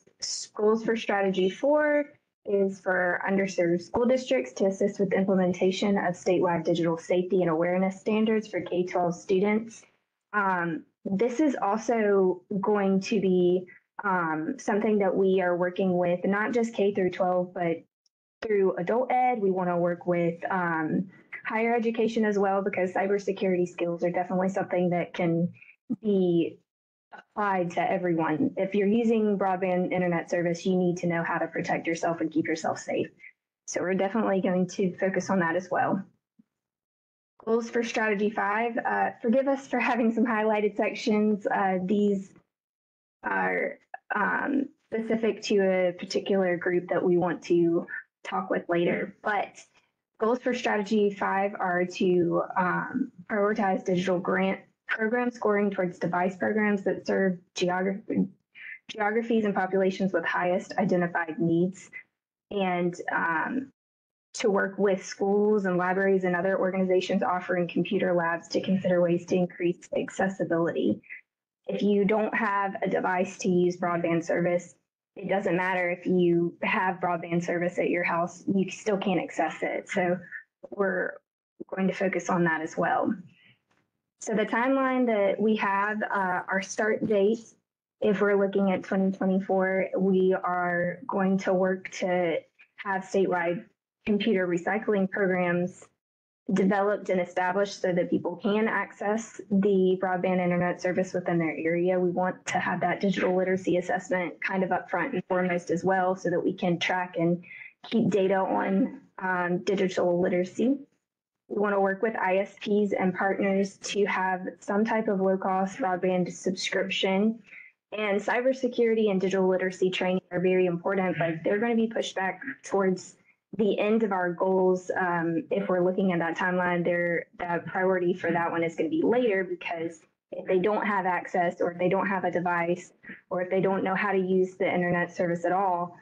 goals for strategy 4 is for underserved school districts to assist with implementation of statewide digital safety and awareness standards for K-12 students. This is also going to be something that we are working with, not just K through 12, but through adult ed. We want to work with higher education as well, because cybersecurity skills are definitely something that can be applied to everyone. If you're using broadband internet service, you need to know how to protect yourself and keep yourself safe. So we're definitely going to focus on that as well. Goals for strategy 5. Forgive us for having some highlighted sections. These are specific to a particular group that we want to talk with later. But goals for strategy 5 are to prioritize digital grant program scoring towards device programs that serve geographies and populations with highest identified needs. And to work with schools and libraries and other organizations offering computer labs to consider ways to increase accessibility. If you don't have a device to use broadband service, it doesn't matter if you have broadband service at your house, you still can't access it. So we're going to focus on that as well. So the timeline that we have, our start date, if we're looking at 2024, we are going to work to have statewide computer recycling programs developed and established so that people can access the broadband internet service within their area. We want to have that digital literacy assessment kind of up front and foremost as well, so that we can track and keep data on digital literacy. We want to work with ISPs and partners to have some type of low-cost broadband subscription. And cybersecurity and digital literacy training are very important, but they're going to be pushed back towards the end of our goals. If we're looking at that timeline, the priority for that one is going to be later, because if they don't have access, or if they don't have a device, or if they don't know how to use the internet service at all,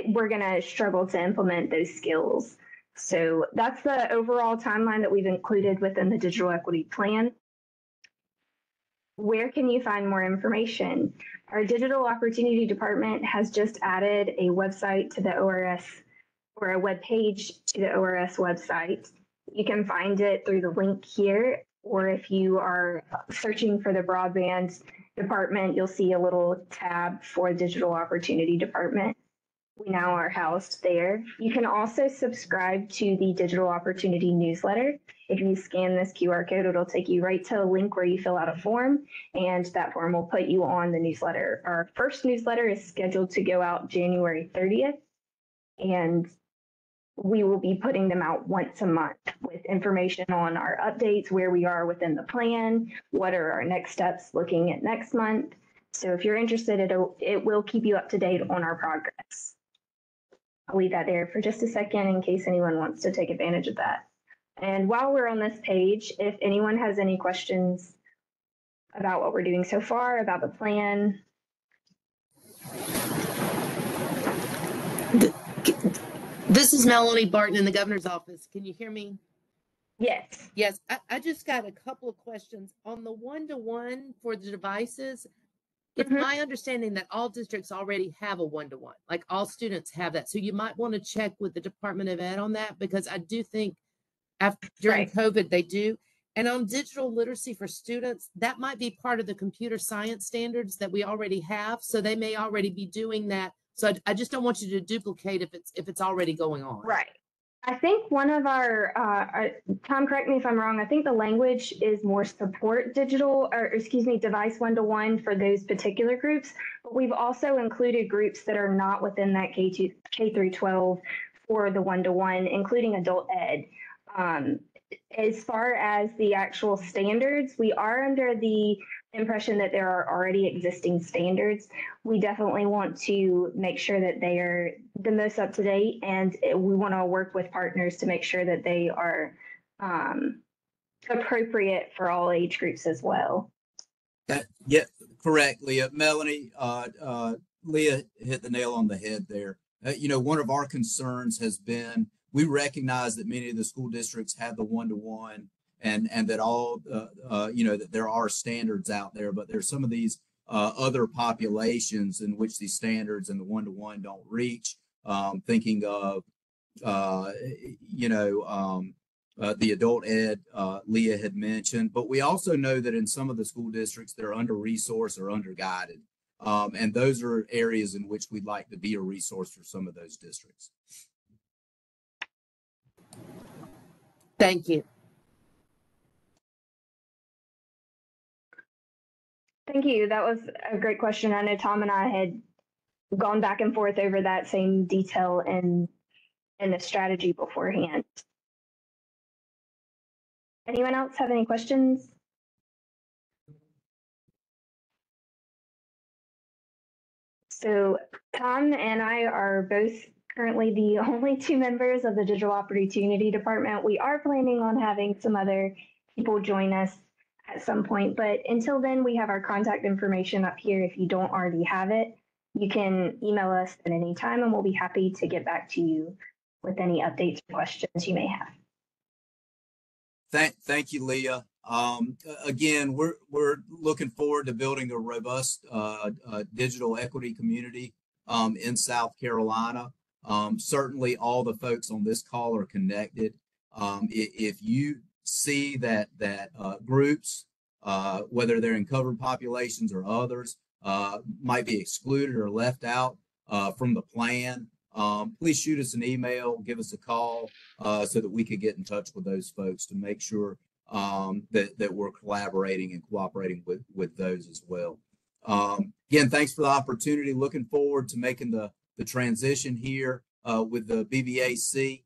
we're going to struggle to implement those skills. So that's the overall timeline that we've included within the digital equity plan. Where can you find more information? Our digital opportunity department has just added a website to the ORS, or a web page to the ORS website. You can find it through the link here, or if you are searching for the broadband department, you'll see a little tab for digital opportunity department. We now are housed there. You can also subscribe to the digital opportunity newsletter. If you scan this QR code, it'll take you right to a link where you fill out a form, and that form will put you on the newsletter. Our first newsletter is scheduled to go out January 30th, and we will be putting them out once a month with information on our updates, where we are within the plan, what are our next steps looking at next month. So if you're interested, it will keep you up to date on our progress. I'll leave that there for just a second in case anyone wants to take advantage of that. And while we're on this page, if anyone has any questions about what we're doing so far, about the plan. This is Melanie Barton in the governor's office. Can you hear me? Yes. Yes, I just got a couple of questions on the one-to-one for the devices. It's my understanding that all districts already have a one-to-one, like all students have that. So you might want to check with the Department of Ed on that, because I do think during COVID they do. And on digital literacy for students, that might be part of the computer science standards that we already have. So they may already be doing that. So I just don't want you to duplicate if it's already going on. Right. I think one of our, Tom, correct me if I'm wrong, I think the language is more support digital, or excuse me, device one-to-one for those particular groups. But we've also included groups that are not within that K through 12 for the one-to-one, including adult ed. As far as the actual standards, we are under the impression that there are already existing standards. We definitely want to make sure that they are the most up to date, and we want to work with partners to make sure that they are appropriate for all age groups as well. Yeah, correct, Leah. Melanie, Leah hit the nail on the head there. One of our concerns has been, we recognize that many of the school districts have the one-to-one, and that all, that there are standards out there, but there's some of these other populations in which these standards and the one-to-one don't reach. Thinking of, the adult ed Leah had mentioned, but we also know that in some of the school districts that are under-resourced or under-guided. And those are areas in which we'd like to be a resource for some of those districts. Thank you. Thank you. That was a great question. I know Tom and I had gone back and forth over that same detail in the strategy beforehand. Anyone else have any questions? So Tom and I are both currently the only two members of the Digital Opportunity Department. We are planning on having some other people join us at some point, but until then, we have our contact information up here. If you don't already have it, you can email us at any time and we'll be happy to get back to you with any updates or questions you may have. Thank you, Leah. Again, we're looking forward to building a robust digital equity community in South Carolina. Certainly, all the folks on this call are connected. If you see that groups, whether they're in covered populations or others, might be excluded or left out from the plan, please shoot us an email, give us a call, so that we could get in touch with those folks to make sure that we're collaborating and cooperating with those as well. Again, thanks for the opportunity. Looking forward to making the transition here with the BBAC.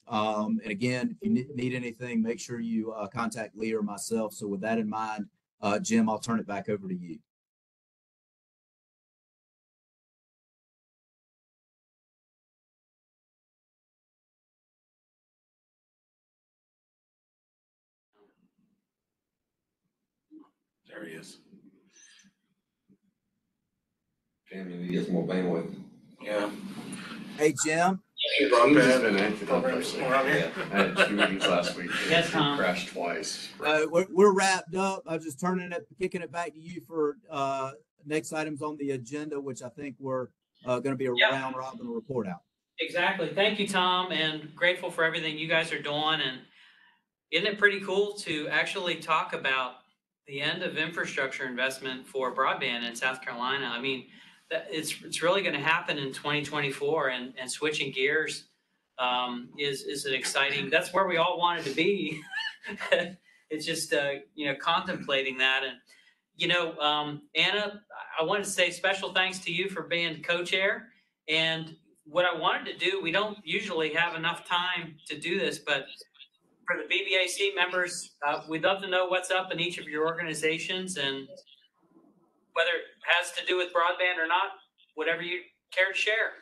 And again, if you need anything, make sure you contact Leah or myself. So with that in mind, Jim, I'll turn it back over to you. There he is. Jim, you need to get some more bandwidth. Yeah. Hey, Jim. Broadband and I had 2 meetings last week. Yes, Tom. Crashed twice. We're wrapped up. I was just kicking it back to you for next items on the agenda, which I think we're going to be a round robin report out. Exactly. Thank you, Tom, and grateful for everything you guys are doing. And isn't it pretty cool to actually talk about the end of infrastructure investment for broadband in South Carolina? I mean, it's really going to happen in 2024, and switching gears is an exciting. That's where we all wanted to be. It's just contemplating that. And Anna, I wanted to say special thanks to you for being co-chair. And what I wanted to do, we don't usually have enough time to do this, but for the BBAC members, we'd love to know what's up in each of your organizations, and whether it has to do with broadband or not, whatever you care to share.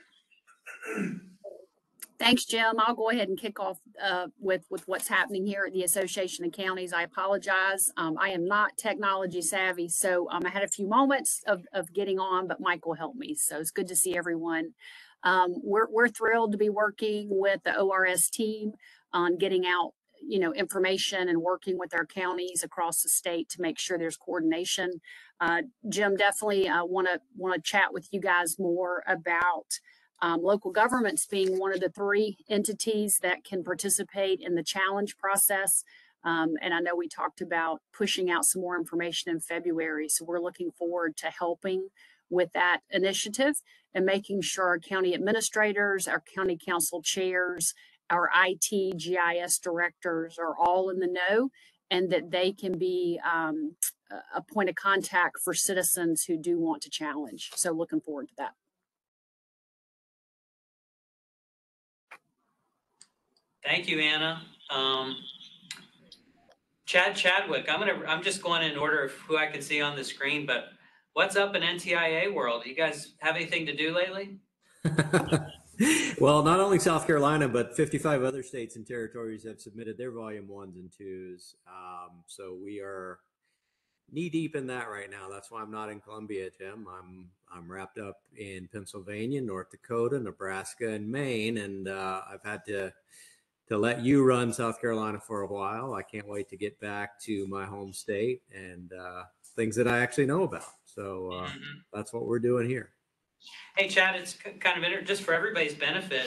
Thanks, Jim. I'll go ahead and kick off with what's happening here at the Association of Counties. I apologize. I am not technology savvy, so I had a few moments of getting on, but Mike will help me. So it's good to see everyone. We're thrilled to be working with the ORS team on getting out information and working with our counties across the state to make sure there's coordination. Jim, definitely want to chat with you guys more about local governments being one of the 3 entities that can participate in the challenge process. And I know we talked about pushing out some more information in February. So we're looking forward to helping with that initiative and making sure our county administrators, our county council chairs, our IT GIS directors are all in the know, and that they can be a point of contact for citizens who do want to challenge. So looking forward to that. Thank you, Anna. Chad Chadwick, I'm just going in order of who I can see on the screen, but what's up in NTIA world? You guys have anything to do lately? Well, not only South Carolina, but 55 other states and territories have submitted their volume 1s and 2s. So we are knee deep in that right now. That's why I'm not in Columbia, Tim. I'm wrapped up in Pennsylvania, North Dakota, Nebraska, and Maine, and I've had to let you run South Carolina for a while. I can't wait to get back to my home state and things that I actually know about. So that's what we're doing here. Hey, Chad, it's kind of just for everybody's benefit.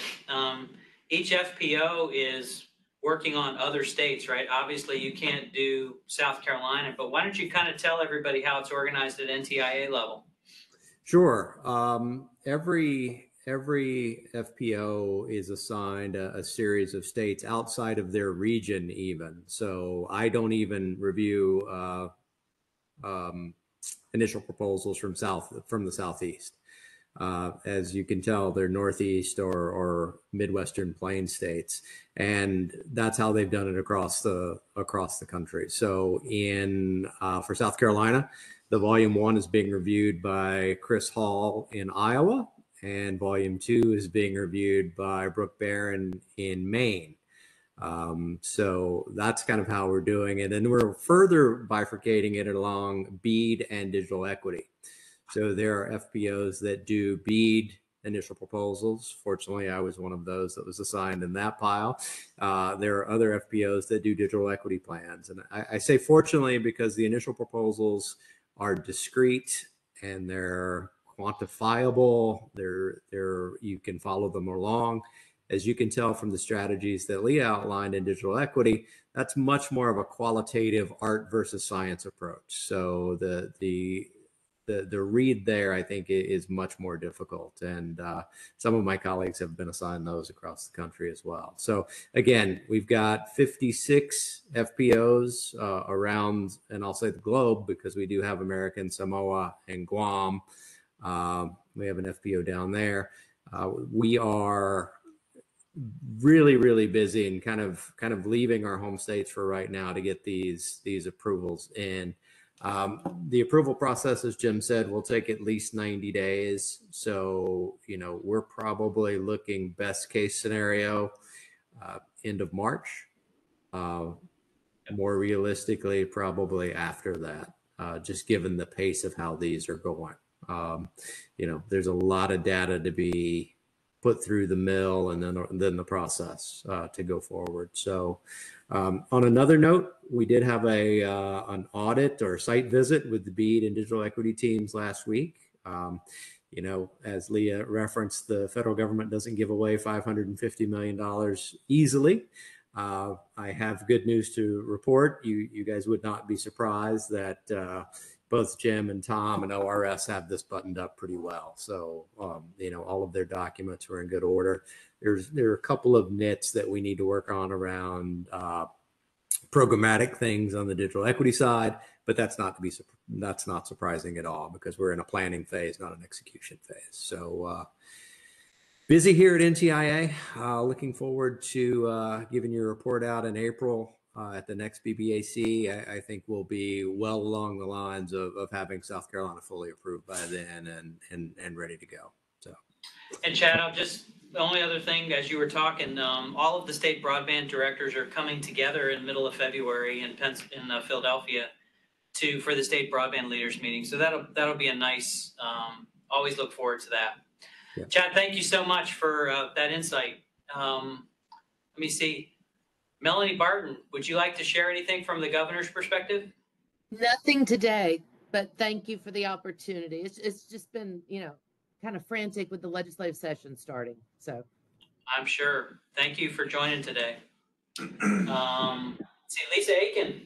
Each FPO is working on other states, right? Obviously, you can't do South Carolina, but why don't you kind of tell everybody how it's organized at NTIA level? Sure. Every FPO is assigned a series of states outside of their region even. So I don't even review initial proposals from the Southeast. As you can tell, they're Northeast or Midwestern Plain states, and that's how they've done it across the country. So for South Carolina, the volume 1 is being reviewed by Chris Hall in Iowa, and volume 2 is being reviewed by Brooke Barron in Maine. So that's kind of how we're doing it, and we're further bifurcating it along BEAD and digital equity. So there are FPOs that do BEAD initial proposals. Fortunately, I was one of those that was assigned in that pile. There are other FBOs that do digital equity plans. And I say fortunately because the initial proposals are discrete and they're quantifiable. You can follow them along. As you can tell from the strategies that Leah outlined in digital equity, that's much more of a qualitative art versus science approach. So the read there, I think, is much more difficult. And some of my colleagues have been assigned those across the country as well. So again, we've got 56 FPOs around, and I'll say the globe because we do have American Samoa and Guam. We have an FPO down there. We are really, really busy and kind of leaving our home states for right now to get these approvals in. The approval process, as Jim said, will take at least 90 days. So, we're probably looking best case scenario, end of March. More realistically, probably after that, just given the pace of how these are going. There's a lot of data to be put through the mill and then the process to go forward. So on another note, we did have an audit or site visit with the BEAD and digital equity teams last week. As Leah referenced, the federal government doesn't give away $550 million easily. I have good news to report. You guys would not be surprised that both Jim and Tom and ORS have this buttoned up pretty well. So, all of their documents were in good order. There are a couple of nits that we need to work on around programmatic things on the digital equity side, but that's not surprising at all because we're in a planning phase, not an execution phase. So busy here at NTIA. Looking forward to giving you a report out in April. At the next BBAC, I think we'll be well along the lines of having South Carolina fully approved by then and ready to go. So, And Chad, the only other thing, as you were talking, all of the state broadband directors are coming together in the middle of February in Philadelphia for the state broadband leaders meeting. So that'll be a nice. Always look forward to that. Yeah. Chad, thank you so much for that insight. Let me see. Melanie Barton, would you like to share anything from the governor's perspective? Nothing today, but thank you for the opportunity. It's just been, kind of frantic with the legislative session starting. So I'm sure. Thank you for joining today. See, Lisa Aiken.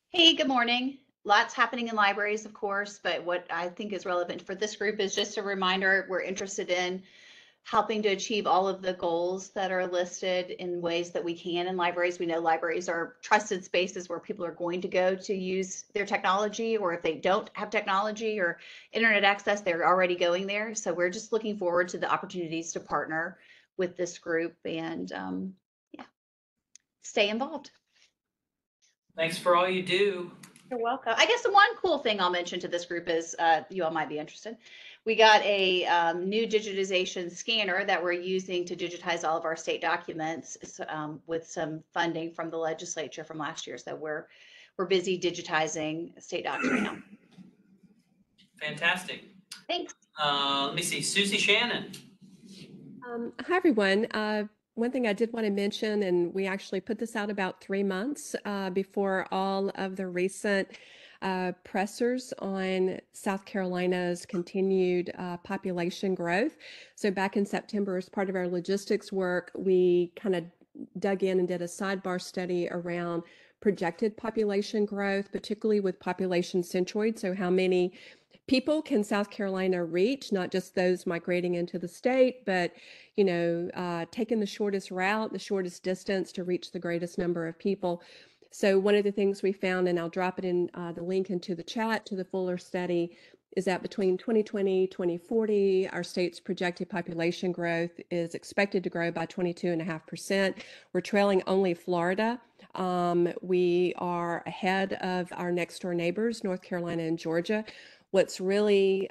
Hey, good morning. Lots happening in libraries, of course, but what I think is relevant for this group is just a reminder we're interested in helping to achieve all of the goals that are listed in ways that we can in libraries. We know libraries are trusted spaces where people are going to go to use their technology, or if they don't have technology or internet access, they're already going there. So we're just looking forward to the opportunities to partner with this group and stay involved. Thanks for all you do. You're welcome. I guess the one cool thing I'll mention to this group is you all might be interested. We got a new digitization scanner that we're using to digitize all of our state documents with some funding from the legislature from last year. So we're busy digitizing state docs right now. Fantastic. Thanks. Let me see, Susie Shannon. Hi, everyone. One thing I did want to mention, and we actually put this out about 3 months before all of the recent pressers on South Carolina's continued population growth. So back in September, as part of our logistics work, we kind of dug in and did a sidebar study around projected population growth, particularly with population centroid. So how many people can South Carolina reach, not just those migrating into the state, but, taking the shortest route, the shortest distance to reach the greatest number of people. So one of the things we found, and I'll drop it in the link into the chat to the fuller study, is that between 2020, 2040, our state's projected population growth is expected to grow by 22.5%. We're trailing only Florida. We are ahead of our next door neighbors, North Carolina and Georgia. What's really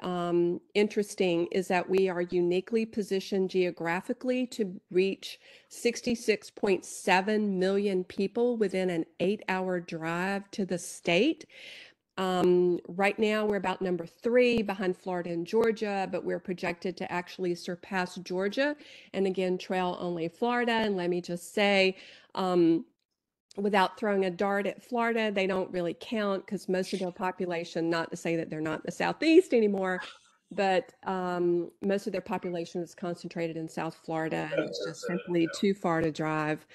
interesting is that we are uniquely positioned geographically to reach 66.7 million people within an 8-hour drive to the state. Right now, we're about number 3 behind Florida and Georgia, but we're projected to actually surpass Georgia and again trail only Florida. And let me just say, without throwing a dart at Florida, they don't really count because most of their population, not to say that they're not in the Southeast anymore, but most of their population is concentrated in South Florida, and it's just simply too far to drive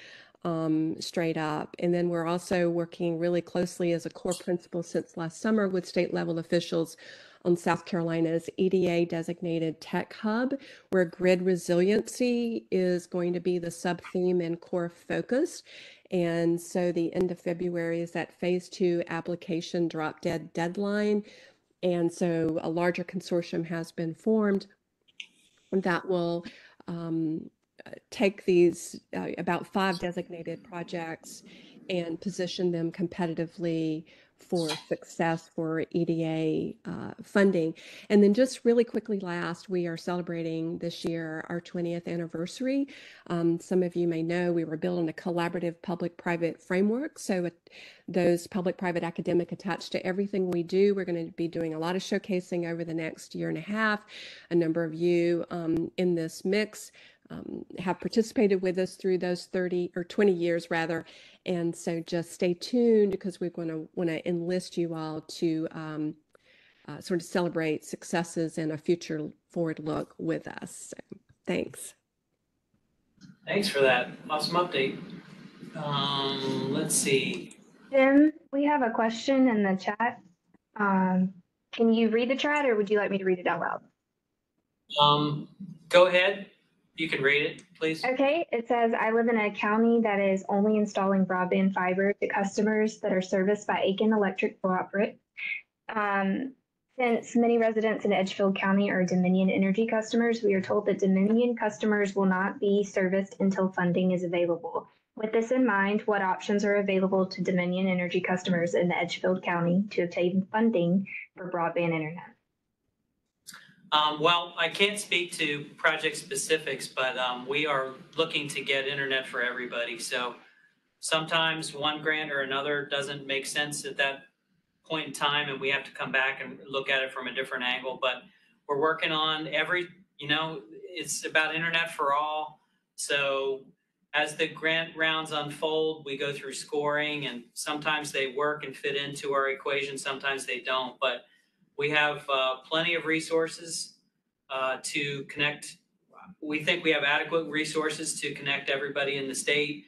straight up. And then we're also working really closely as a core principle since last summer with state level officials on South Carolina's EDA designated tech hub, where grid resiliency is going to be the sub-theme and core focus. And so the end of February is that phase 2 application drop dead deadline. And so a larger consortium has been formed that will take these about 5 designated projects and position them competitively for success for EDA funding. And then just really quickly last, we are celebrating this year our 20th anniversary. Some of you may know we were building a collaborative public-private framework. So those public-private academic attached to everything we do. We're going to be doing a lot of showcasing over the next year and a half. A number of you in this mix have participated with us through those 30 or 20 years rather. And so just stay tuned because we're going to want to enlist you all to sort of celebrate successes and a future forward look with us. So, thanks. Thanks for that awesome update. Let's see. Jim, we have a question in the chat. Can you read the chat or would you like me to read it out loud? Go ahead. You can read it, please. Okay, it says, I live in a county that is only installing broadband fiber to customers that are serviced by Aiken Electric Cooperative. Since many residents in Edgefield County are Dominion Energy customers, we are told that Dominion customers will not be serviced until funding is available. With this in mind, what options are available to Dominion Energy customers in Edgefield County to obtain funding for broadband internet? Well, I can't speak to project specifics, but we are looking to get internet for everybody. So sometimes one grant or another doesn't make sense at that point in time, and we have to come back and look at it from a different angle. But we're working on it's about internet for all. So as the grant rounds unfold, we go through scoring, and sometimes they work and fit into our equation, sometimes they don't. But we have plenty of resources to connect. We think we have adequate resources to connect everybody in the state.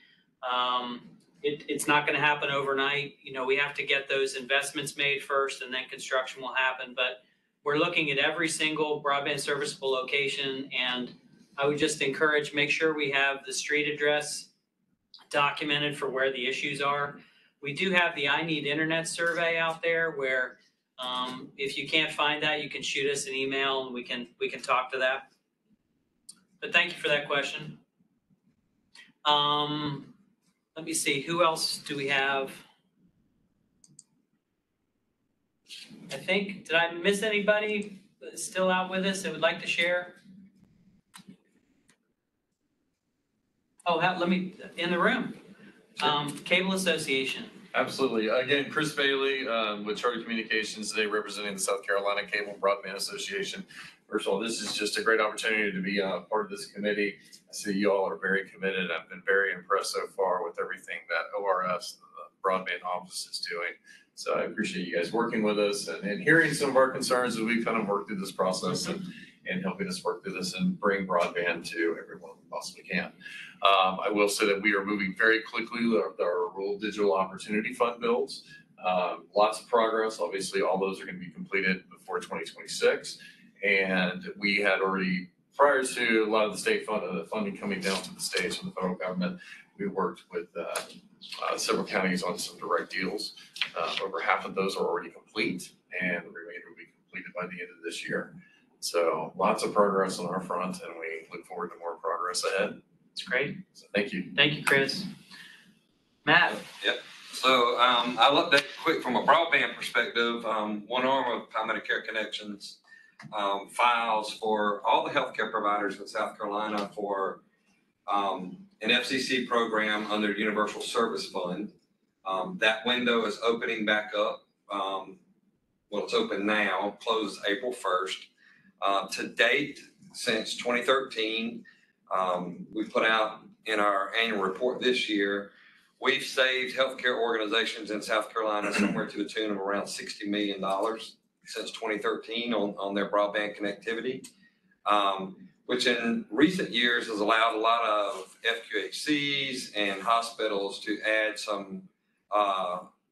It's not going to happen overnight. We have to get those investments made first, and then construction will happen. But we're looking at every single broadband serviceable location, and I would just encourage, make sure we have the street address documented for where the issues are. We do have the I Need Internet survey out there where if you can't find that, you can shoot us an email and we can talk to that. But thank you for that question. Let me see, who else do we have? I think, did I miss anybody still out with us that would like to share? Oh, let me, in the room. Cable Association. Absolutely. Again, Chris Bailey with Charter Communications today, representing the South Carolina Cable Broadband Association. First of all, this is just a great opportunity to be part of this committee. I see you all are very committed. I've been very impressed so far with everything that ORS, the broadband office, is doing. So I appreciate you guys working with us and hearing some of our concerns as we kind of work through this process and helping us work through this and bring broadband to everyone we possibly can. I will say that we are moving very quickly with our Rural Digital Opportunity Fund builds. Lots of progress. Obviously, all those are going to be completed before 2026. And we had already, prior to a lot of the state funding coming down to the states from the federal government, we worked with several counties on some direct deals. Over half of those are already complete, and the remainder will be completed by the end of this year. So lots of progress on our front, and we look forward to more progress ahead. It's great. So thank you. Thank you, Chris. Matt. Yep. So I'll update quick from a broadband perspective. One arm of Palmetto Care Connections files for all the healthcare providers in South Carolina for an FCC program under Universal Service Fund. That window is opening back up well, it's open now, closed April 1st. To date, since 2013, we put out in our annual report this year, we've saved healthcare organizations in South Carolina somewhere to the tune of around $60 million since 2013 on their broadband connectivity, which in recent years has allowed a lot of FQHCs and hospitals to add some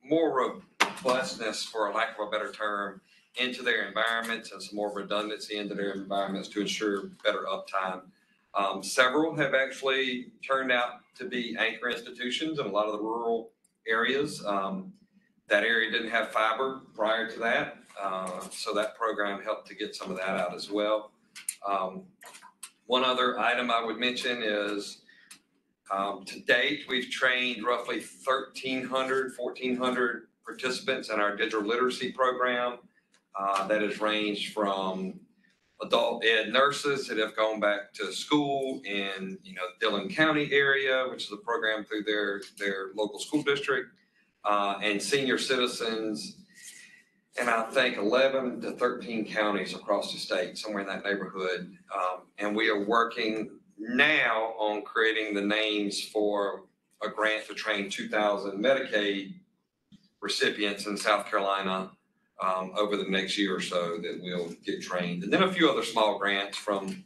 more robustness, for a lack of a better term, into their environments and some more redundancy into their environments to ensure better uptime. Several have actually turned out to be anchor institutions in a lot of the rural areas. That area didn't have fiber prior to that, so that program helped to get some of that out as well. One other item I would mention is to date, we've trained roughly 1,400 participants in our digital literacy program. That has ranged from adult ed nurses that have gone back to school in Dillon County area, which is a program through their local school district, and senior citizens, and I think 11 to 13 counties across the state, somewhere in that neighborhood. And we are working now on creating the names for a grant to train 2,000 Medicaid recipients in South Carolina over the next year or so that will get trained. And then a few other small grants from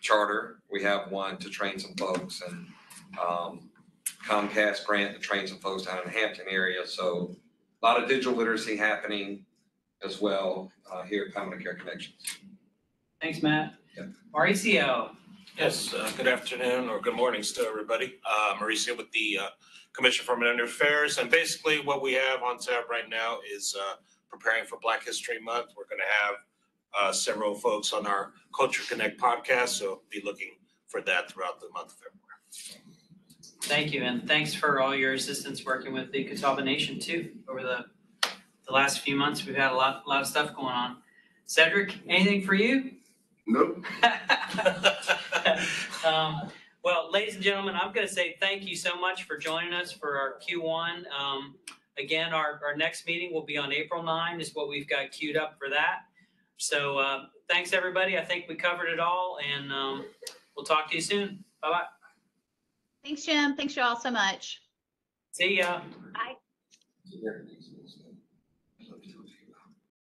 Charter. We have one to train some folks, and Comcast grant to train some folks down in the Hampton area. So a lot of digital literacy happening as well here at Family Care Connections. Thanks, Matt. Yep. Mauricio. Yes, good afternoon or good morning to everybody. Mauricio with the Commission for Minority Affairs. And basically what we have on tap right now is preparing for Black History Month. We're going to have several folks on our Culture Connect podcast, so be looking for that throughout the month of February. Thank you, and thanks for all your assistance working with the Catawba Nation too. Over the last few months, we've had a lot of stuff going on. Cedric, anything for you? Nope. Well, ladies and gentlemen, I'm going to say thank you so much for joining us for our Q1. Again, our next meeting will be on April 9 is what we've got queued up for that. So thanks, everybody. I think we covered it all, and we'll talk to you soon. Bye-bye. Thanks, Jim. Thanks you all so much. See ya. Bye.